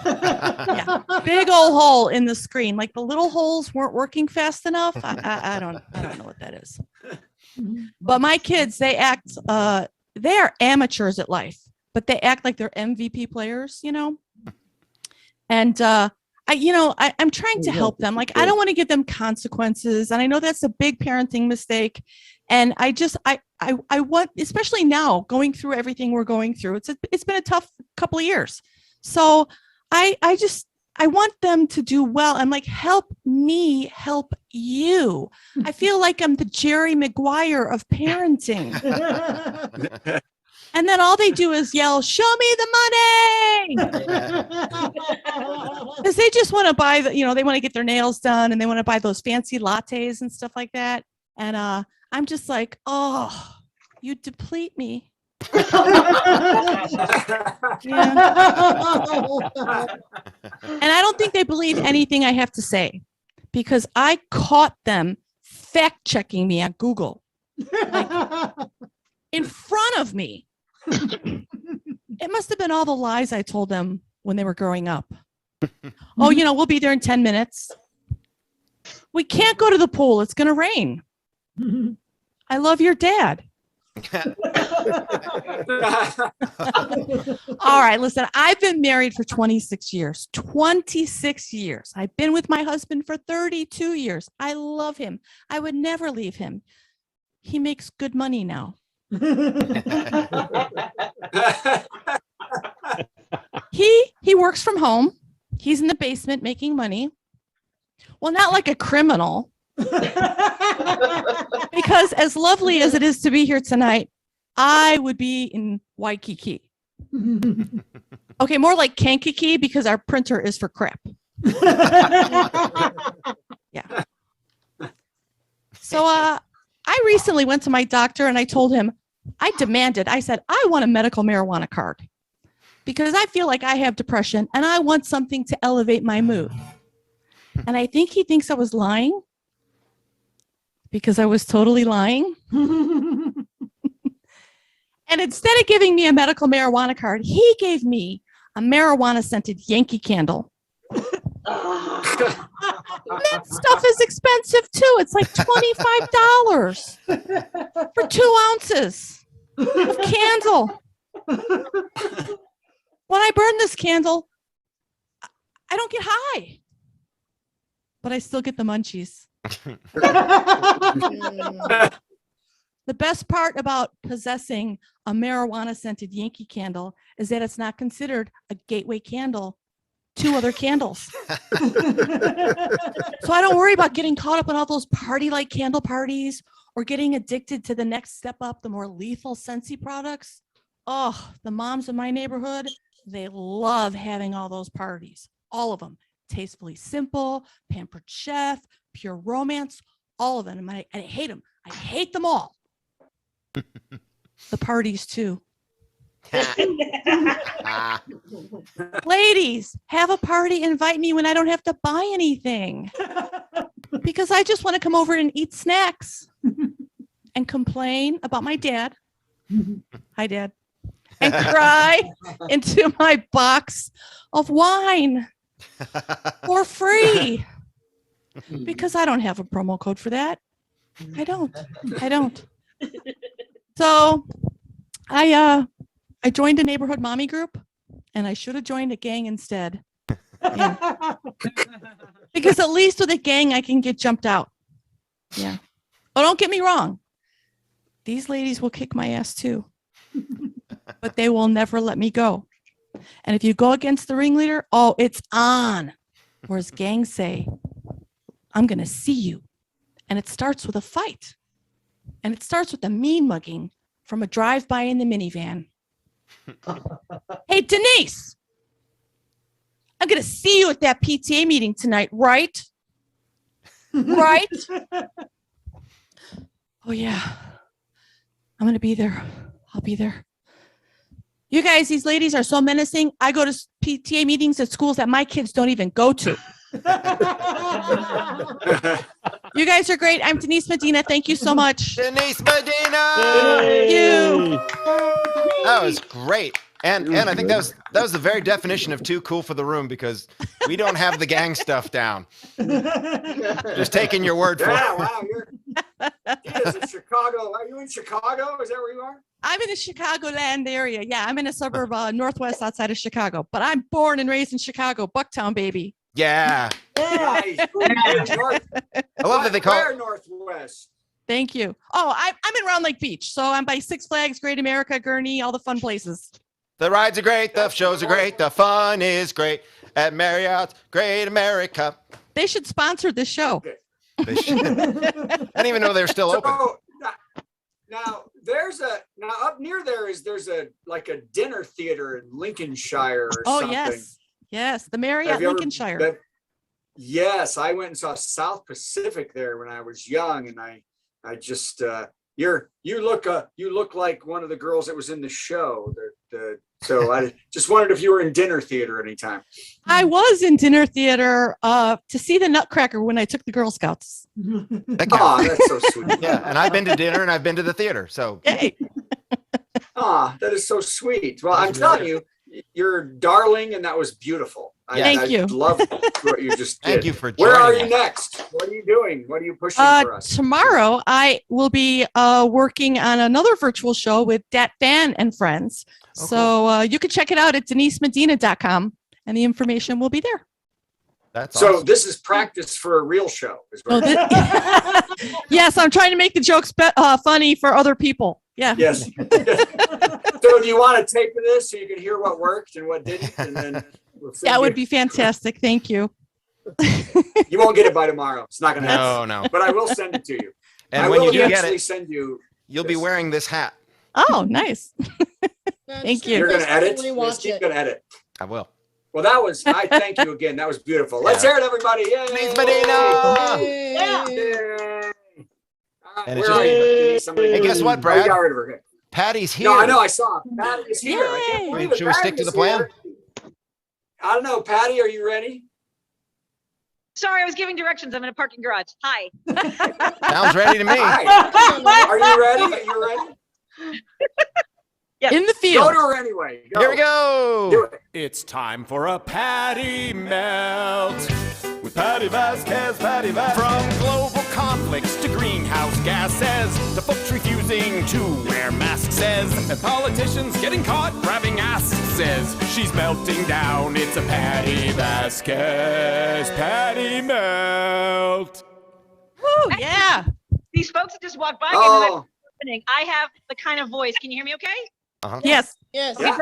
Speaker 8: Yeah, big old hole in the screen. Like the little holes weren't working fast enough. I don't know what that is. But my kids, they are amateurs at life, but they act like they're MVP players, you know. And I'm trying to help them. Like I don't want to give them consequences, and I know that's a big parenting mistake. And I want, especially now, going through everything we're going through. It's been a tough couple of years. So I want them to do well. I'm like, help me help you. I feel like I'm the Jerry Maguire of parenting. And then all they do is yell, "Show me the money." Because they just want to buy they want to get their nails done and they want to buy those fancy lattes and stuff like that. And I'm just like, oh, you deplete me. Yeah. And I don't think they believe anything I have to say because I caught them fact checking me on Google, like, in front of me. It must have been all the lies I told them when they were growing up. Oh, we'll be there in 10 minutes. We can't go to the pool. It's going to rain. I love your dad. All right, listen, I've been married for 26 years. 26 years. I've been with my husband for 32 years. I love him. I would never leave him. He makes good money now. He works from home. He's in the basement making money. Well, not like a criminal. Because as lovely as it is to be here tonight, I would be in Waikiki. Okay, more like Kankakee because our printer is for crap. Yeah. So I recently went to my doctor and I told him, I said, I want a medical marijuana card because I feel like I have depression and I want something to elevate my mood. And I think he thinks I was lying. Because I was totally lying. And instead of giving me a medical marijuana card, he gave me a marijuana scented Yankee candle. That stuff is expensive too. It's like $25 for 2 ounces of candle. When I burn this candle, I don't get high, but I still get the munchies. The best part about possessing a marijuana scented Yankee candle is that it's not considered a gateway candle to other candles. So I don't worry about getting caught up in all those party like candle parties or getting addicted to the next step up, the more lethal Scentsy products. Oh, the moms in my neighborhood, they love having all those parties. All of them. Tastefully Simple, Pampered Chef, Pure Romance, all of them. And I hate them. I hate them all. The parties too. Ladies, have a party, invite me when I don't have to buy anything. Because I just want to come over and eat snacks and complain about my dad. Hi, Dad. And cry into my box of wine. for free because I don't have a promo code for that. I don't. So I joined a neighborhood mommy group, and I should have joined a gang instead. Yeah. Because at least with a gang, I can get jumped out. Yeah. But don't get me wrong. These ladies will kick my ass too. But they will never let me go. And if you go against the ringleader, oh, it's on. Whereas gangs say, I'm going to see you. And it starts with a fight. And it starts with a mean mugging from a drive-by in the minivan. Hey, Denise, I'm going to see you at that PTA meeting tonight, right? Right? Oh, yeah. I'm going to be there. I'll be there. You guys, these ladies are so menacing. I go to PTA meetings at schools that my kids don't even go to. You guys are great. I'm Denise Medina. Thank you so much.
Speaker 5: Denise Medina.
Speaker 8: Thank you.
Speaker 5: That was great. And I think that was the very definition of too cool for the room, because we don't have the gang stuff down. Just taking your word for
Speaker 1: Yeah,
Speaker 5: it.
Speaker 1: wow. Is it Chicago? Are you in Chicago? Is that where you are?
Speaker 8: I'm in the Chicagoland area. Yeah, I'm in a suburb northwest outside of Chicago, but I'm born and raised in Chicago, Bucktown, baby.
Speaker 5: Yeah.
Speaker 1: Nice.
Speaker 5: I love that they call
Speaker 1: Where
Speaker 5: it.
Speaker 1: Northwest?
Speaker 8: Thank you. Oh, I'm in Round Lake Beach, so I'm by Six Flags, Great America, Gurney, all the fun places.
Speaker 5: The rides are great. The shows are great. The fun is great at Marriott's Great America.
Speaker 8: They should sponsor this show.
Speaker 1: Okay.
Speaker 5: They should. I didn't even know they were still open.
Speaker 1: So now up near there's a dinner theater in Lincolnshire or
Speaker 8: Oh,
Speaker 1: something.
Speaker 8: yes, the Marriott
Speaker 1: Have you ever
Speaker 8: Lincolnshire.
Speaker 1: Yes, I went and saw South Pacific there when I was young, and I just you look like one of the girls that was in the show. So I just wondered if you were in dinner theater anytime.
Speaker 8: I was in dinner theater to see the Nutcracker when I took the Girl Scouts.
Speaker 5: That
Speaker 1: Oh,
Speaker 5: counts.
Speaker 1: that's so sweet.
Speaker 5: Yeah, and I've been to dinner and I've been to the theater. So
Speaker 8: Yay.
Speaker 1: That is so sweet. Well, I'm telling you, you're darling, and that was beautiful.
Speaker 8: Thank you.
Speaker 1: I love what you just did.
Speaker 5: thank you for
Speaker 1: Where are
Speaker 5: joining
Speaker 1: you
Speaker 5: us.
Speaker 1: next? What are you doing? What are you pushing for us?
Speaker 8: Tomorrow, I will be working on another virtual show with Dat Dan and friends.
Speaker 5: Oh,
Speaker 8: So you can check it out at denisemedina.com, and the information will be there.
Speaker 5: That's
Speaker 1: So
Speaker 5: awesome.
Speaker 1: this is practice for a real show. Is
Speaker 8: Oh,
Speaker 1: what
Speaker 8: yes, I'm trying to make the jokes funny for other people. Yeah.
Speaker 1: Yes. So do you want to tape this so you can hear what worked and what didn't? And then we'll send
Speaker 8: That would
Speaker 1: you.
Speaker 8: be fantastic. Thank you.
Speaker 1: You won't get it by tomorrow. It's not going to happen.
Speaker 5: No.
Speaker 1: But I will send it to you.
Speaker 5: And
Speaker 1: I
Speaker 5: when
Speaker 1: will
Speaker 5: you do get
Speaker 1: eventually
Speaker 5: it,
Speaker 1: send you.
Speaker 5: you'll be
Speaker 1: this.
Speaker 5: wearing this hat.
Speaker 8: Oh, nice. Thank you.
Speaker 1: You're going to edit.
Speaker 7: Really watch
Speaker 1: Steve
Speaker 7: it.
Speaker 1: going to edit.
Speaker 5: I will.
Speaker 1: Well, I thank you again. That was beautiful. Let's
Speaker 5: Yeah.
Speaker 1: hear it, everybody. Yay.
Speaker 5: Denise Medina!
Speaker 7: Yeah.
Speaker 1: Yay.
Speaker 5: And
Speaker 1: Where
Speaker 5: it's
Speaker 1: are you? Denise? Somebody-
Speaker 5: Hey, guess what,
Speaker 1: Oh,
Speaker 5: Brad?
Speaker 1: you got rid of her. Okay.
Speaker 5: Patty's here.
Speaker 1: No, I know. I saw. Patty is here. I can't
Speaker 8: Yay.
Speaker 1: believe it.
Speaker 5: Should we stick
Speaker 1: Patty
Speaker 5: to
Speaker 1: is
Speaker 5: the plan?
Speaker 1: here. I don't know. Patty, are you ready?
Speaker 10: Sorry, I was giving directions. I'm in a parking garage. Hi.
Speaker 5: Sounds ready to me.
Speaker 1: Hi. Are you ready? Are you ready?
Speaker 8: In the
Speaker 1: Go
Speaker 8: field.
Speaker 1: to her anyway. Go.
Speaker 5: Here we go.
Speaker 1: Do it.
Speaker 4: It's time for a Patti melt with Patti Vasquez, Patti Vasquez.
Speaker 2: From global conflicts to greenhouse gases, to folks refusing to wear masks, says, and politicians getting caught grabbing asses. She's melting down. It's a Patti Vasquez Patti melt.
Speaker 8: Woo, yeah.
Speaker 10: These folks that just walked by me
Speaker 1: Oh,
Speaker 10: opening. I have the kind of voice. Can you hear me okay?
Speaker 8: Yes.
Speaker 7: Yes.
Speaker 1: yeah.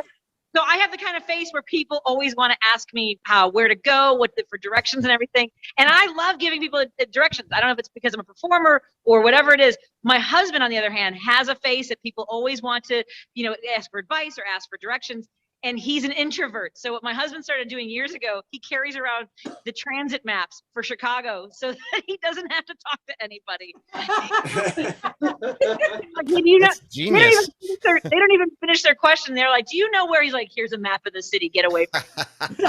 Speaker 10: So I have the kind of face where people always want to ask me where to go, for directions and everything. And I love giving people directions. I don't know if it's because I'm a performer or whatever it is. My husband, on the other hand, has a face that people always want to, ask for advice or ask for directions. And he's an introvert. So what my husband started doing years ago, he carries around the transit maps for Chicago so that he doesn't have to talk to anybody. Like,
Speaker 5: That's genius.
Speaker 10: they don't even finish their question. They're like, do you know where? He's like, here's a map of the city. Get away from me.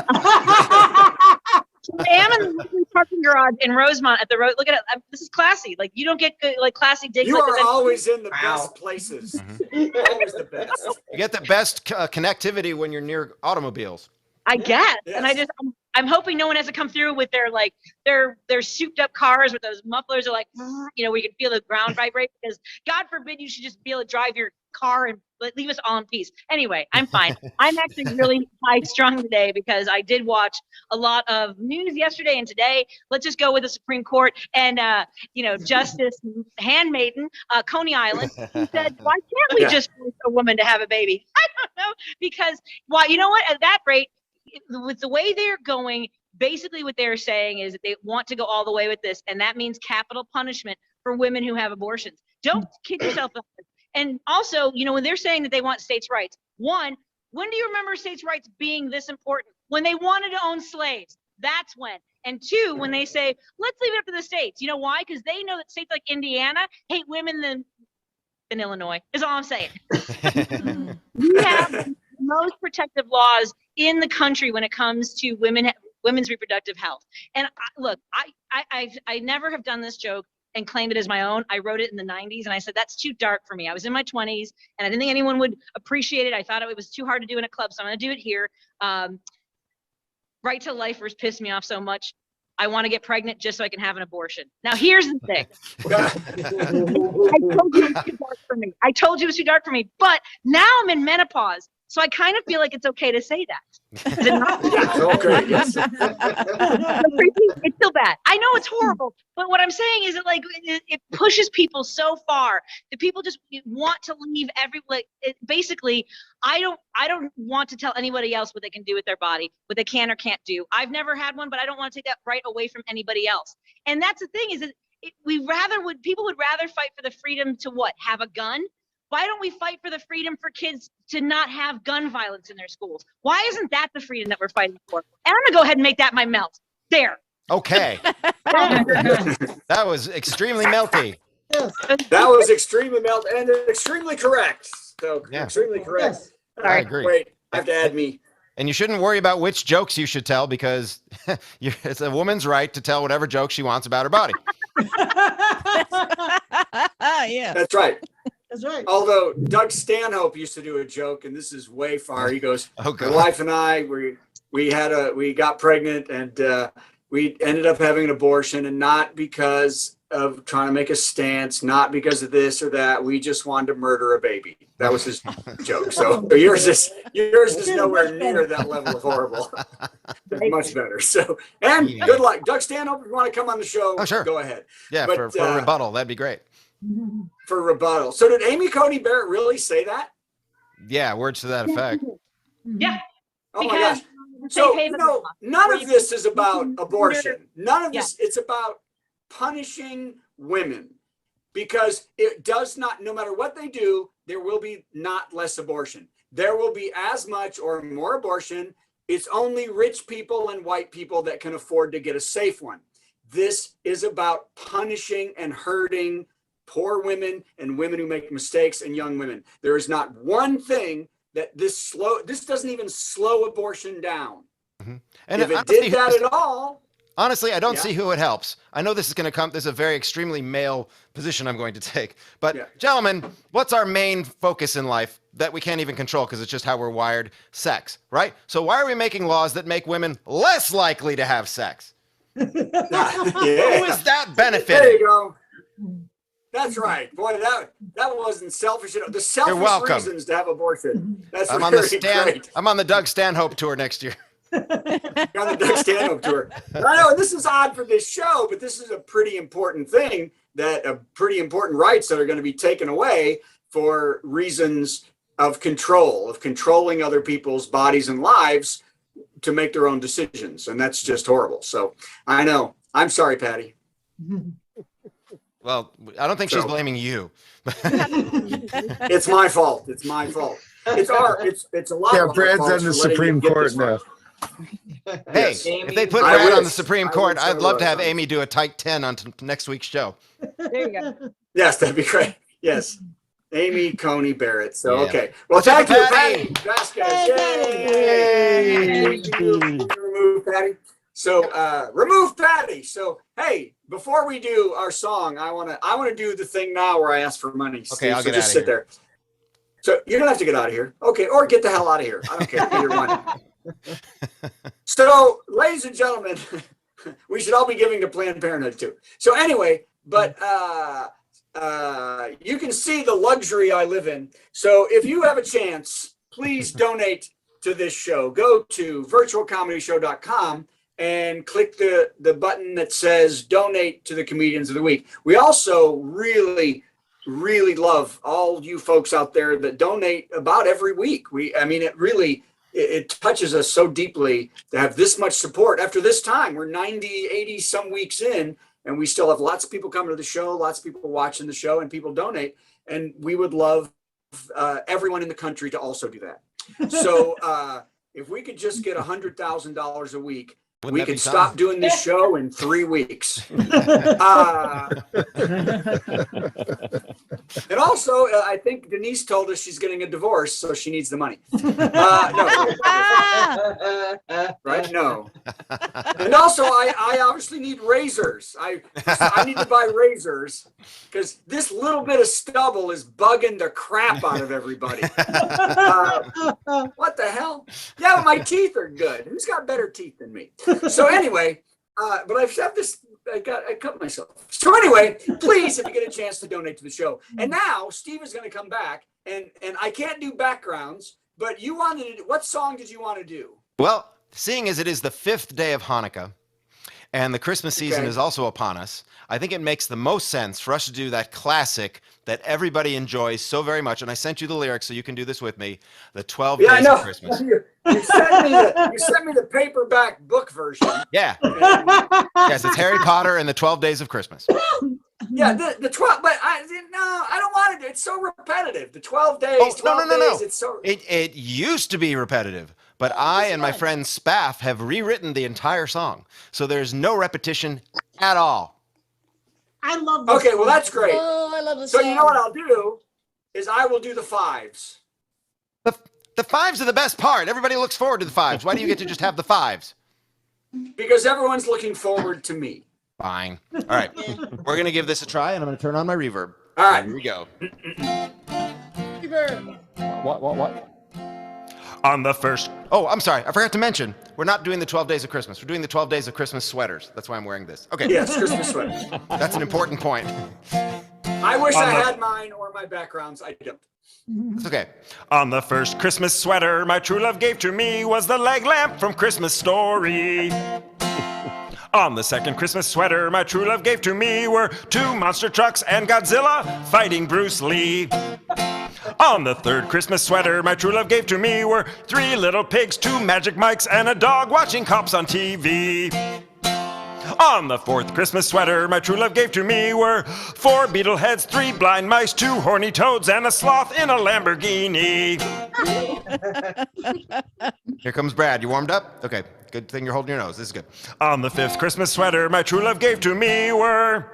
Speaker 10: I am in the parking garage in Rosemont at the road. Look at it. This is classy. Like, you don't get good, classy digs.
Speaker 1: You
Speaker 10: like
Speaker 1: are
Speaker 10: this.
Speaker 1: always in the best places. Always the best.
Speaker 5: You get the best connectivity when you're near automobiles.
Speaker 10: I guess. And
Speaker 1: Yes.
Speaker 10: I'm hoping no one has to come through with their souped up cars with those mufflers are like, you know, where you can feel the ground vibrate, because God forbid you should just be able to drive your car and leave us all in peace. Anyway, I'm fine. I'm actually really high strung today because I did watch a lot of news yesterday and today. Let's just go with the Supreme Court and, you know, Justice Handmaiden, Coney Island. He said, why can't we
Speaker 1: Yeah.
Speaker 10: just force a woman to have a baby? I don't know, because, well, you know what, at that rate, with the way they're going, basically what they're saying is that they want to go all the way with this, and that means capital punishment for women who have abortions. Don't kid yourself up. And also, you know, when they're saying that they want states' rights, one, when do you remember states' rights being this important? When they wanted to own slaves. That's when. And two, when they say, let's leave it up to the states. You know why? Because they know that states like Indiana hate women than Illinois, is all I'm saying. We have the most protective laws in the country when it comes to women's reproductive health. And look, I never have done this joke and claimed it as my own. I wrote it in the 90s and I said, that's too dark for me. I was in my 20s and I didn't think anyone would appreciate it. I thought it was too hard to do in a club, so I'm gonna do it here. Right to lifers pissed me off so much. I want to get pregnant just so I can have an abortion. Now, here's the thing. I told you it was too dark for me, but now I'm in menopause. So I kind of feel like it's okay to say that. Is it not?
Speaker 1: Yeah, okay, yes.
Speaker 10: It's still bad. I know it's horrible, but what I'm saying is that like it pushes people so far that people just want to leave basically, I don't want to tell anybody else what they can do with their body, what they can or can't do. I've never had one, but I don't want to take that right away from anybody else. And that's the thing is that people would rather fight for the freedom to what? Have a gun? Why don't we fight for the freedom for kids to not have gun violence in their schools? Why isn't that the freedom that we're fighting for? And I'm gonna go ahead and make that my melt. There.
Speaker 5: Okay. That was extremely melty.
Speaker 1: That was extremely and extremely correct. So
Speaker 5: Yeah.
Speaker 1: extremely correct.
Speaker 7: Yes.
Speaker 5: I agree.
Speaker 1: Wait, I have to add me.
Speaker 5: And you shouldn't worry about which jokes you should tell because it's a woman's right to tell whatever joke she wants about her body.
Speaker 8: Yeah.
Speaker 1: That's right.
Speaker 7: That's right.
Speaker 1: Although Doug Stanhope used to do a joke, and this is way far. He goes,
Speaker 5: Oh,
Speaker 1: my
Speaker 5: God.
Speaker 1: wife and I, we got pregnant and we ended up having an abortion, and not because of trying to make a stance, not because of this or that. We just wanted to murder a baby. That was his joke. So yours is nowhere near that level of horrible. It's much better. So, and good luck. Doug Stanhope, if you want to come on the show,
Speaker 5: Oh, sure.
Speaker 1: go ahead.
Speaker 5: Yeah,
Speaker 1: But,
Speaker 5: for a rebuttal, that'd be great.
Speaker 1: For rebuttal. So did Amy Coney Barrett really say that?
Speaker 5: Yeah, words to that effect.
Speaker 10: Yeah.
Speaker 1: Oh my
Speaker 10: Because
Speaker 1: gosh. So,
Speaker 10: haven
Speaker 1: no, none
Speaker 10: where
Speaker 1: of
Speaker 10: you
Speaker 1: this
Speaker 10: can-
Speaker 1: is about abortion. None of
Speaker 10: Yeah.
Speaker 1: this, it's about punishing women, because it does not, no matter what they do, there will be not less abortion. There will be as much or more abortion. It's only rich people and white people that can afford to get a safe one. This is about punishing and hurting poor women and women who make mistakes and young women. There is not one thing that this doesn't even slow abortion down.
Speaker 5: And
Speaker 1: If it
Speaker 5: honestly,
Speaker 1: did that at all,
Speaker 5: honestly, I don't
Speaker 1: Yeah.
Speaker 5: see who it helps. I know this is going to come. This is a very extremely male position I'm going to take. But
Speaker 1: Yeah.
Speaker 5: gentlemen, what's our main focus in life that we can't even control because it's just how we're wired? Sex, right? So why are we making laws that make women less likely to have sex? Who
Speaker 1: yeah.
Speaker 5: is that
Speaker 1: There
Speaker 5: benefiting?
Speaker 1: you go. That's right. Boy, that wasn't selfish. The selfish
Speaker 5: welcome.
Speaker 1: reasons to have abortion. That's
Speaker 5: I'm
Speaker 1: very great.
Speaker 5: I'm on the Doug Stanhope tour next year.
Speaker 1: You're on the Doug Stanhope tour. I know, and this is odd for this show, but this is a pretty important thing, pretty important rights that are going to be taken away for reasons of controlling other people's bodies and lives to make their own decisions. And that's just horrible. So I know. I'm sorry, Patti.
Speaker 5: Well, I don't think she's
Speaker 1: So-
Speaker 5: blaming you.
Speaker 1: It's my fault. It's my fault. It's a lot
Speaker 6: Yeah,
Speaker 1: of our
Speaker 6: Brad's
Speaker 1: fault
Speaker 6: on
Speaker 1: for
Speaker 6: the
Speaker 1: letting
Speaker 6: Supreme
Speaker 1: it get
Speaker 6: Court
Speaker 1: this far.
Speaker 6: now.
Speaker 5: Hey,
Speaker 1: Yes.
Speaker 5: if they put
Speaker 1: I
Speaker 5: Brad on the
Speaker 1: wish.
Speaker 5: Supreme
Speaker 1: I
Speaker 5: Court,
Speaker 1: wish
Speaker 5: I'd
Speaker 1: I
Speaker 5: love to
Speaker 1: was.
Speaker 5: have Amy do a tight 10 on next week's show.
Speaker 10: There you go.
Speaker 1: Yes, that'd be great. Yes. Amy Coney Barrett. So,
Speaker 5: Yeah.
Speaker 1: okay. Well,
Speaker 5: Let's have
Speaker 1: thank you,
Speaker 5: a
Speaker 1: Patti
Speaker 5: Patti.
Speaker 1: Vasquez.
Speaker 6: Yay.
Speaker 1: Remove Patti. So, remove Patti. So, hey, before we do our song, I want to do the thing now where I ask for money.
Speaker 5: Okay,
Speaker 1: Steve.
Speaker 5: I'll
Speaker 1: So
Speaker 5: get
Speaker 1: just
Speaker 5: outta
Speaker 1: sit
Speaker 5: here.
Speaker 1: there. So you don't have to get out of here. Okay, or get the hell out of here. I don't care. Either one. So, ladies and gentlemen, we should all be giving to Planned Parenthood too. So anyway, but you can see the luxury I live in. So if you have a chance, please donate to this show. Go to virtualcomedyshow.com and click the button that says donate to the comedians of the week. We also really love all you folks out there that donate about every week. It touches us so deeply to have this much support after this time. We're 90, 80 some weeks in, and we still have lots of people coming to the show, lots of people watching the show, and people donate. And we would love everyone in the country to also do that. So if we could just get $100,000 a week, we could stop doing this show in 3 weeks. And also, I think Denise told us she's getting a divorce, so she needs the money. No. Right? No. And also, I obviously need razors. I need to buy razors because this little bit of stubble is bugging the crap out of everybody. What the hell? Yeah, but my teeth are good. Who's got better teeth than me? So anyway, but I've had this, I cut myself. So anyway, please, if you get a chance to donate to the show. And now Steve is going to come back and I can't do backgrounds, but you wanted to, what song did you want to do?
Speaker 5: Well, seeing as it is the 5th day of Hanukkah and the Christmas season is also upon us, I think it makes the most sense for us to do that classic that everybody enjoys so very much. And I sent you the lyrics so you can do this with me. The 12 Days of Christmas.
Speaker 1: You sent me the paperback book version.
Speaker 5: Yeah. Yes, it's Harry Potter and the 12 Days of Christmas.
Speaker 1: Yeah, the 12, but I don't want to do it. It's so repetitive. The 12 days,
Speaker 5: Oh,
Speaker 1: 12
Speaker 5: no.
Speaker 1: days, it's so...
Speaker 5: It used to be repetitive, but I and my friend Spaff have rewritten the entire song. So there's no repetition at all.
Speaker 7: I love this.
Speaker 1: Okay, well, that's great.
Speaker 6: Oh, I love this
Speaker 1: So
Speaker 6: song.
Speaker 1: you know what I'll do is I will do the 5s.
Speaker 5: The 5s are the best part. Everybody looks forward to the 5s. Why do you get to just have the 5s?
Speaker 1: Because everyone's looking forward to me.
Speaker 5: Fine. All right. We're going to give this a try, and I'm going to turn on my reverb.
Speaker 1: All right.
Speaker 5: Here we go.
Speaker 4: What?
Speaker 5: On the first... Oh, I'm sorry. I forgot to mention, we're not doing the 12 Days of Christmas. We're doing the 12 Days of Christmas sweaters. That's why I'm wearing this. Okay.
Speaker 1: Yes, Christmas sweater.
Speaker 5: That's an important point.
Speaker 1: I wish I had mine or my backgrounds. I don't.
Speaker 5: It's okay.
Speaker 4: On the first Christmas sweater my true love gave to me was the leg lamp from Christmas Story. On the second Christmas sweater my true love gave to me were 2 monster trucks and Godzilla fighting Bruce Lee. On the third Christmas sweater my true love gave to me were 3 little pigs, 2 magic mics, and a dog watching cops on TV. On the fourth Christmas sweater my true love gave to me were 4 beetle heads, 3 blind mice, 2 horny toads, and a sloth in a Lamborghini.
Speaker 5: Here comes Brad. You warmed up? Okay. Good thing you're holding your nose. This is good.
Speaker 4: On the fifth Christmas sweater my true love gave to me were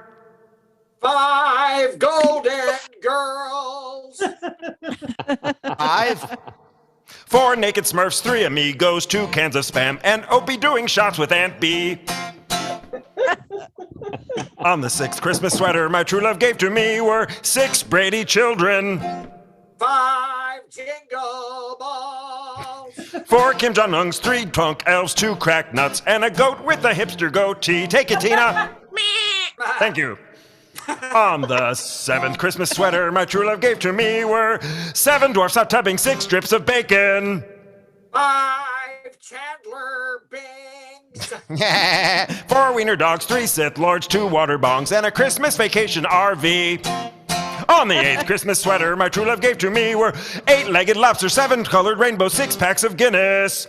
Speaker 1: 5 golden girls.
Speaker 5: 5?
Speaker 4: 4 naked Smurfs, 3 amigos, 2 cans of Spam, and Opie doing shots with Aunt B. On the sixth Christmas sweater my true love gave to me were 6 Brady children.
Speaker 1: 5 jingle balls.
Speaker 4: 4 Kim Jong-un's, 3 punk elves, 2 crack nuts, and a goat with a hipster goatee. Take it, Tina. Thank you. On the seventh Christmas sweater my true love gave to me were 7 dwarfs hot tubbing, 6 strips of bacon.
Speaker 1: 5 Chandler Bings.
Speaker 4: 4 wiener dogs, 3 Sith lords, 2 water bongs, and a Christmas vacation RV. On the 8th Christmas sweater my true love gave to me were 8-legged lobster, 7 colored rainbows, 6 packs of Guinness.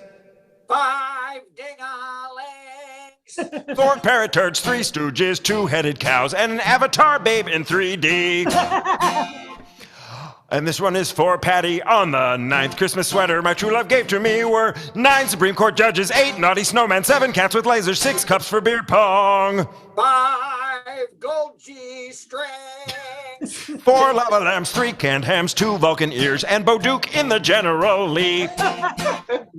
Speaker 1: 5 ding-a-lings.
Speaker 4: 4 parrot turds, 3 stooges, 2-headed cows, and an avatar babe in 3D. And this one is for Patti. On the 9th Christmas sweater my true love gave to me were 9 Supreme Court judges, 8 naughty snowmen, 7 cats with lasers, 6 cups for beer pong.
Speaker 1: 5 gold G-strings.
Speaker 4: 4 lava lamps, 3 canned hams, 2 Vulcan ears, and Bo Duke in the General Lee.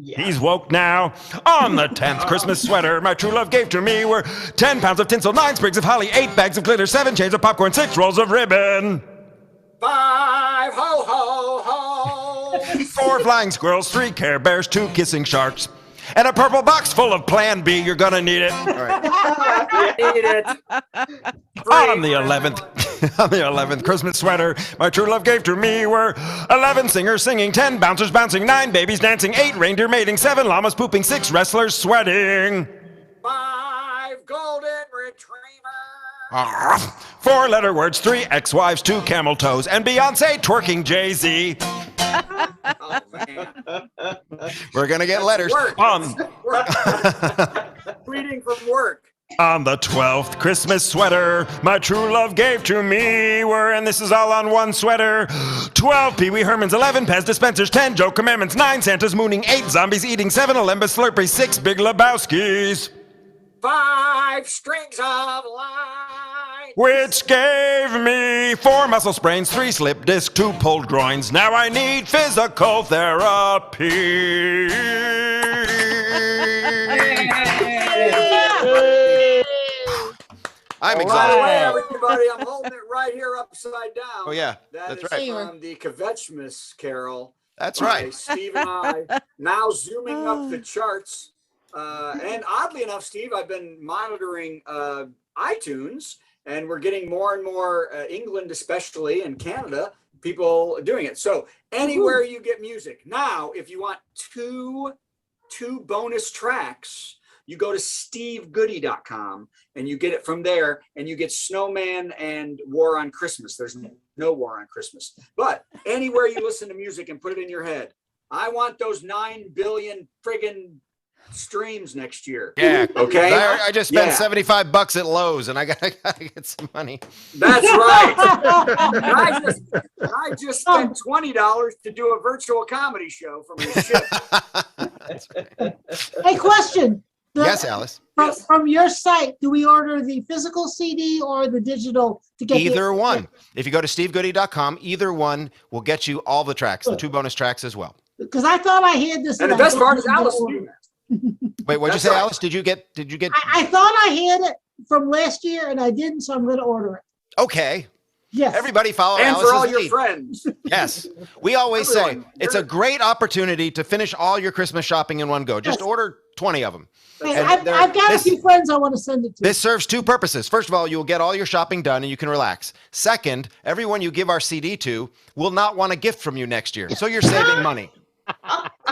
Speaker 4: He's woke now. On the 10th Christmas sweater my true love gave to me were 10 pounds of tinsel, 9 sprigs of holly, 8 bags of glitter, 7 chains of popcorn, 6 rolls of ribbon.
Speaker 1: 5 ho ho ho.
Speaker 4: 4 flying squirrels, 3 Care Bears, 2 kissing sharks,
Speaker 5: and a purple box full of Plan B. You're gonna need it. All right.
Speaker 1: You need it.
Speaker 5: On the 11th. On the 11th Christmas sweater my true love gave to me were 11 singers singing, 10 bouncers bouncing, 9 babies dancing, 8 reindeer mating, 7 llamas pooping, 6 wrestlers sweating,
Speaker 1: 5 golden retrievers,
Speaker 5: 4-letter words, 3 ex-wives, 2 camel toes, and Beyonce twerking Jay-Z.
Speaker 1: Oh, man.
Speaker 5: We're gonna get letters
Speaker 1: Work.
Speaker 5: on
Speaker 1: Reading from work.
Speaker 5: On the 12th Christmas sweater my true love gave to me were, and this is all on one sweater, 12 Pee Wee Hermans, 11 Pez dispensers, 10 Joe Commandments, 9 Santas mooning, 8 zombies eating, 7 Olympus Slurpees, 6 Big Lebowskis,
Speaker 1: 5 strings of light.
Speaker 5: which gave me 4 muscle sprains, 3 slip disc, 2 pulled groins. Now I need physical therapy. I'm
Speaker 1: By
Speaker 5: exhausted.
Speaker 1: the way, everybody, I'm holding it right here upside down.
Speaker 5: Oh yeah,
Speaker 1: That
Speaker 5: that's
Speaker 1: is
Speaker 5: right.
Speaker 1: from the Kvetchmas Carol.
Speaker 5: That's
Speaker 1: by
Speaker 5: right.
Speaker 1: Steve and I, now zooming up the charts. And oddly enough, Steve, I've been monitoring iTunes, and we're getting more and more, England especially, and Canada, people doing it. So anywhere you get music. Now, if you want two bonus tracks, you go to stevegoodie.com and you get it from there, and you get Snowman and War on Christmas. There's no War on Christmas. But anywhere you listen to music and put it in your head, I want those 9 billion friggin' streams next year.
Speaker 5: Yeah.
Speaker 1: Okay.
Speaker 5: I just spent
Speaker 1: Yeah.
Speaker 5: $75 at Lowe's, and I gotta get some money.
Speaker 1: That's right. I just spent $20 to do a virtual comedy show from my ship.
Speaker 7: Hey, question.
Speaker 5: Yes, Alice.
Speaker 7: From your site, do we order the physical CD or the digital to get
Speaker 5: Either one. If you go to stevegoodie.com, either one will get you all the tracks, the 2 bonus tracks as well.
Speaker 7: Because I thought I had this.
Speaker 1: And the
Speaker 7: and I
Speaker 1: best part is
Speaker 7: didn't
Speaker 1: Alice
Speaker 7: order
Speaker 1: knew
Speaker 7: it.
Speaker 1: that.
Speaker 5: Wait, what'd you
Speaker 1: That's
Speaker 5: say,
Speaker 1: right.
Speaker 5: Alice? Did you get?
Speaker 7: I thought I had it from last year and I didn't, so I'm going to order it.
Speaker 5: Okay.
Speaker 7: Yes.
Speaker 5: Everybody follow
Speaker 1: And
Speaker 5: Alice's
Speaker 1: for all your
Speaker 5: lead.
Speaker 1: friends.
Speaker 5: Yes. We always say
Speaker 1: Everyone.
Speaker 5: it's a great opportunity to finish all your Christmas shopping in one go. Just
Speaker 7: Yes.
Speaker 5: order 20 of them.
Speaker 7: Hey,
Speaker 5: And
Speaker 7: I've got
Speaker 5: this-
Speaker 7: a few friends I want to send it to.
Speaker 5: This serves 2 purposes. First of all, you'll get all your shopping done and you can relax. Second, everyone you give our CD to will not want a gift from you next year. So you're saving money.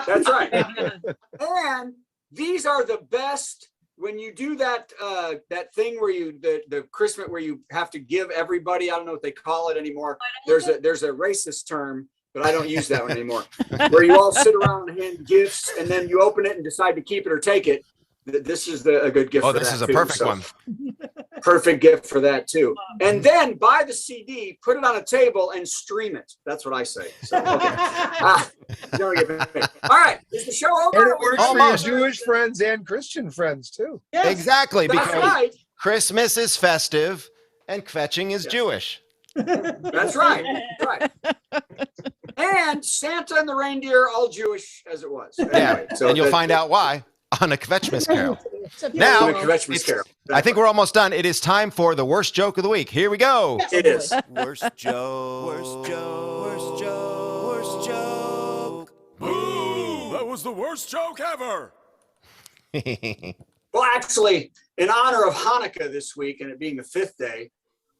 Speaker 1: That's right. And these are the best when you do that that thing where you the Christmas where you have to give everybody, I don't know what they call it anymore. There's a racist term, but I don't use that one anymore. Where you all sit around and hand gifts, and then you open it and decide to keep it or take it. This is a good gift.
Speaker 5: Oh,
Speaker 1: for
Speaker 5: this
Speaker 1: that
Speaker 5: is a
Speaker 1: too.
Speaker 5: perfect
Speaker 1: So,
Speaker 5: one.
Speaker 1: Perfect gift for that too. And then buy the CD, put it on a table, and stream it. That's what I say. So, okay. Don't get me. All right, is the show over?
Speaker 6: And it works for your
Speaker 5: Almost.
Speaker 6: Jewish friends and Christian friends too.
Speaker 7: Yes.
Speaker 5: Exactly,
Speaker 1: That's
Speaker 5: because
Speaker 1: right.
Speaker 5: Christmas is festive and kvetching is Jewish.
Speaker 1: That's right. That's right. And Santa and the reindeer, all Jewish as it was. Anyway,
Speaker 5: Yeah,
Speaker 1: so
Speaker 5: and you'll
Speaker 1: that-
Speaker 5: find out why on a Kvetchmas Carol.
Speaker 7: Except
Speaker 5: Now,
Speaker 1: Doing Kvetchmas
Speaker 5: it's-
Speaker 1: Carol.
Speaker 5: I think we're almost done. It is time for the worst joke of the week. Here we go.
Speaker 1: It is.
Speaker 2: Worst joke. Worst joke. Worst joke. Worst joke.
Speaker 4: Boo! That was the worst joke ever.
Speaker 1: Well, actually, in honor of Hanukkah this week and it being the 5th day,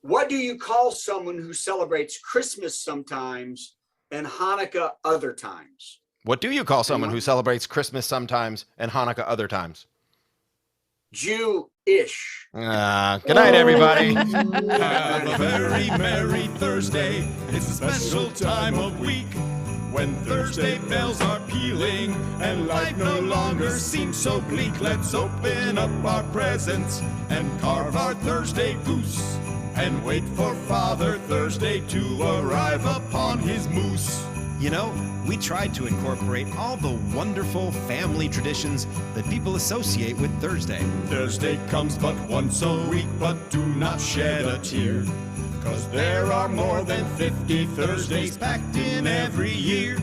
Speaker 1: what do you call someone who celebrates Christmas sometimes and Hanukkah other times?
Speaker 5: What do you call someone who celebrates Christmas sometimes and Hanukkah other times?
Speaker 1: Jew-ish.
Speaker 5: Good night, everybody.
Speaker 4: Have a very merry Thursday. It's a special time of week when Thursday bells are pealing and life no longer seems so bleak. Let's open up our presents and carve our Thursday goose and wait for Father Thursday to arrive upon his moose.
Speaker 11: You know, we tried to incorporate all the wonderful family traditions that people associate with Thursday.
Speaker 4: Thursday comes but once a week, but do not shed a tear, 'cause there are more than 50 Thursdays packed in every year,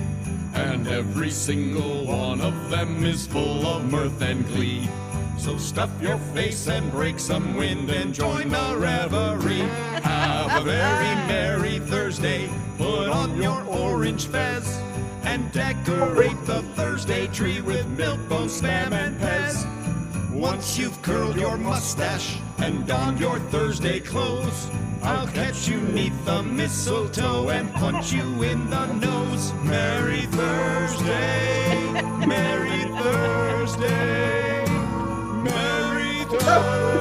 Speaker 4: and every single one of them is full of mirth and glee. So stuff your face and break some wind and join the reverie. Have a very merry Thursday, put on your orange fez, and decorate the Thursday tree with milk, bone, spam, and Pez. Once you've curled your mustache and donned your Thursday clothes, I'll catch you 'neath the mistletoe and punch you in the nose. Merry Thursday, Merry Thursday, Merry Thursday.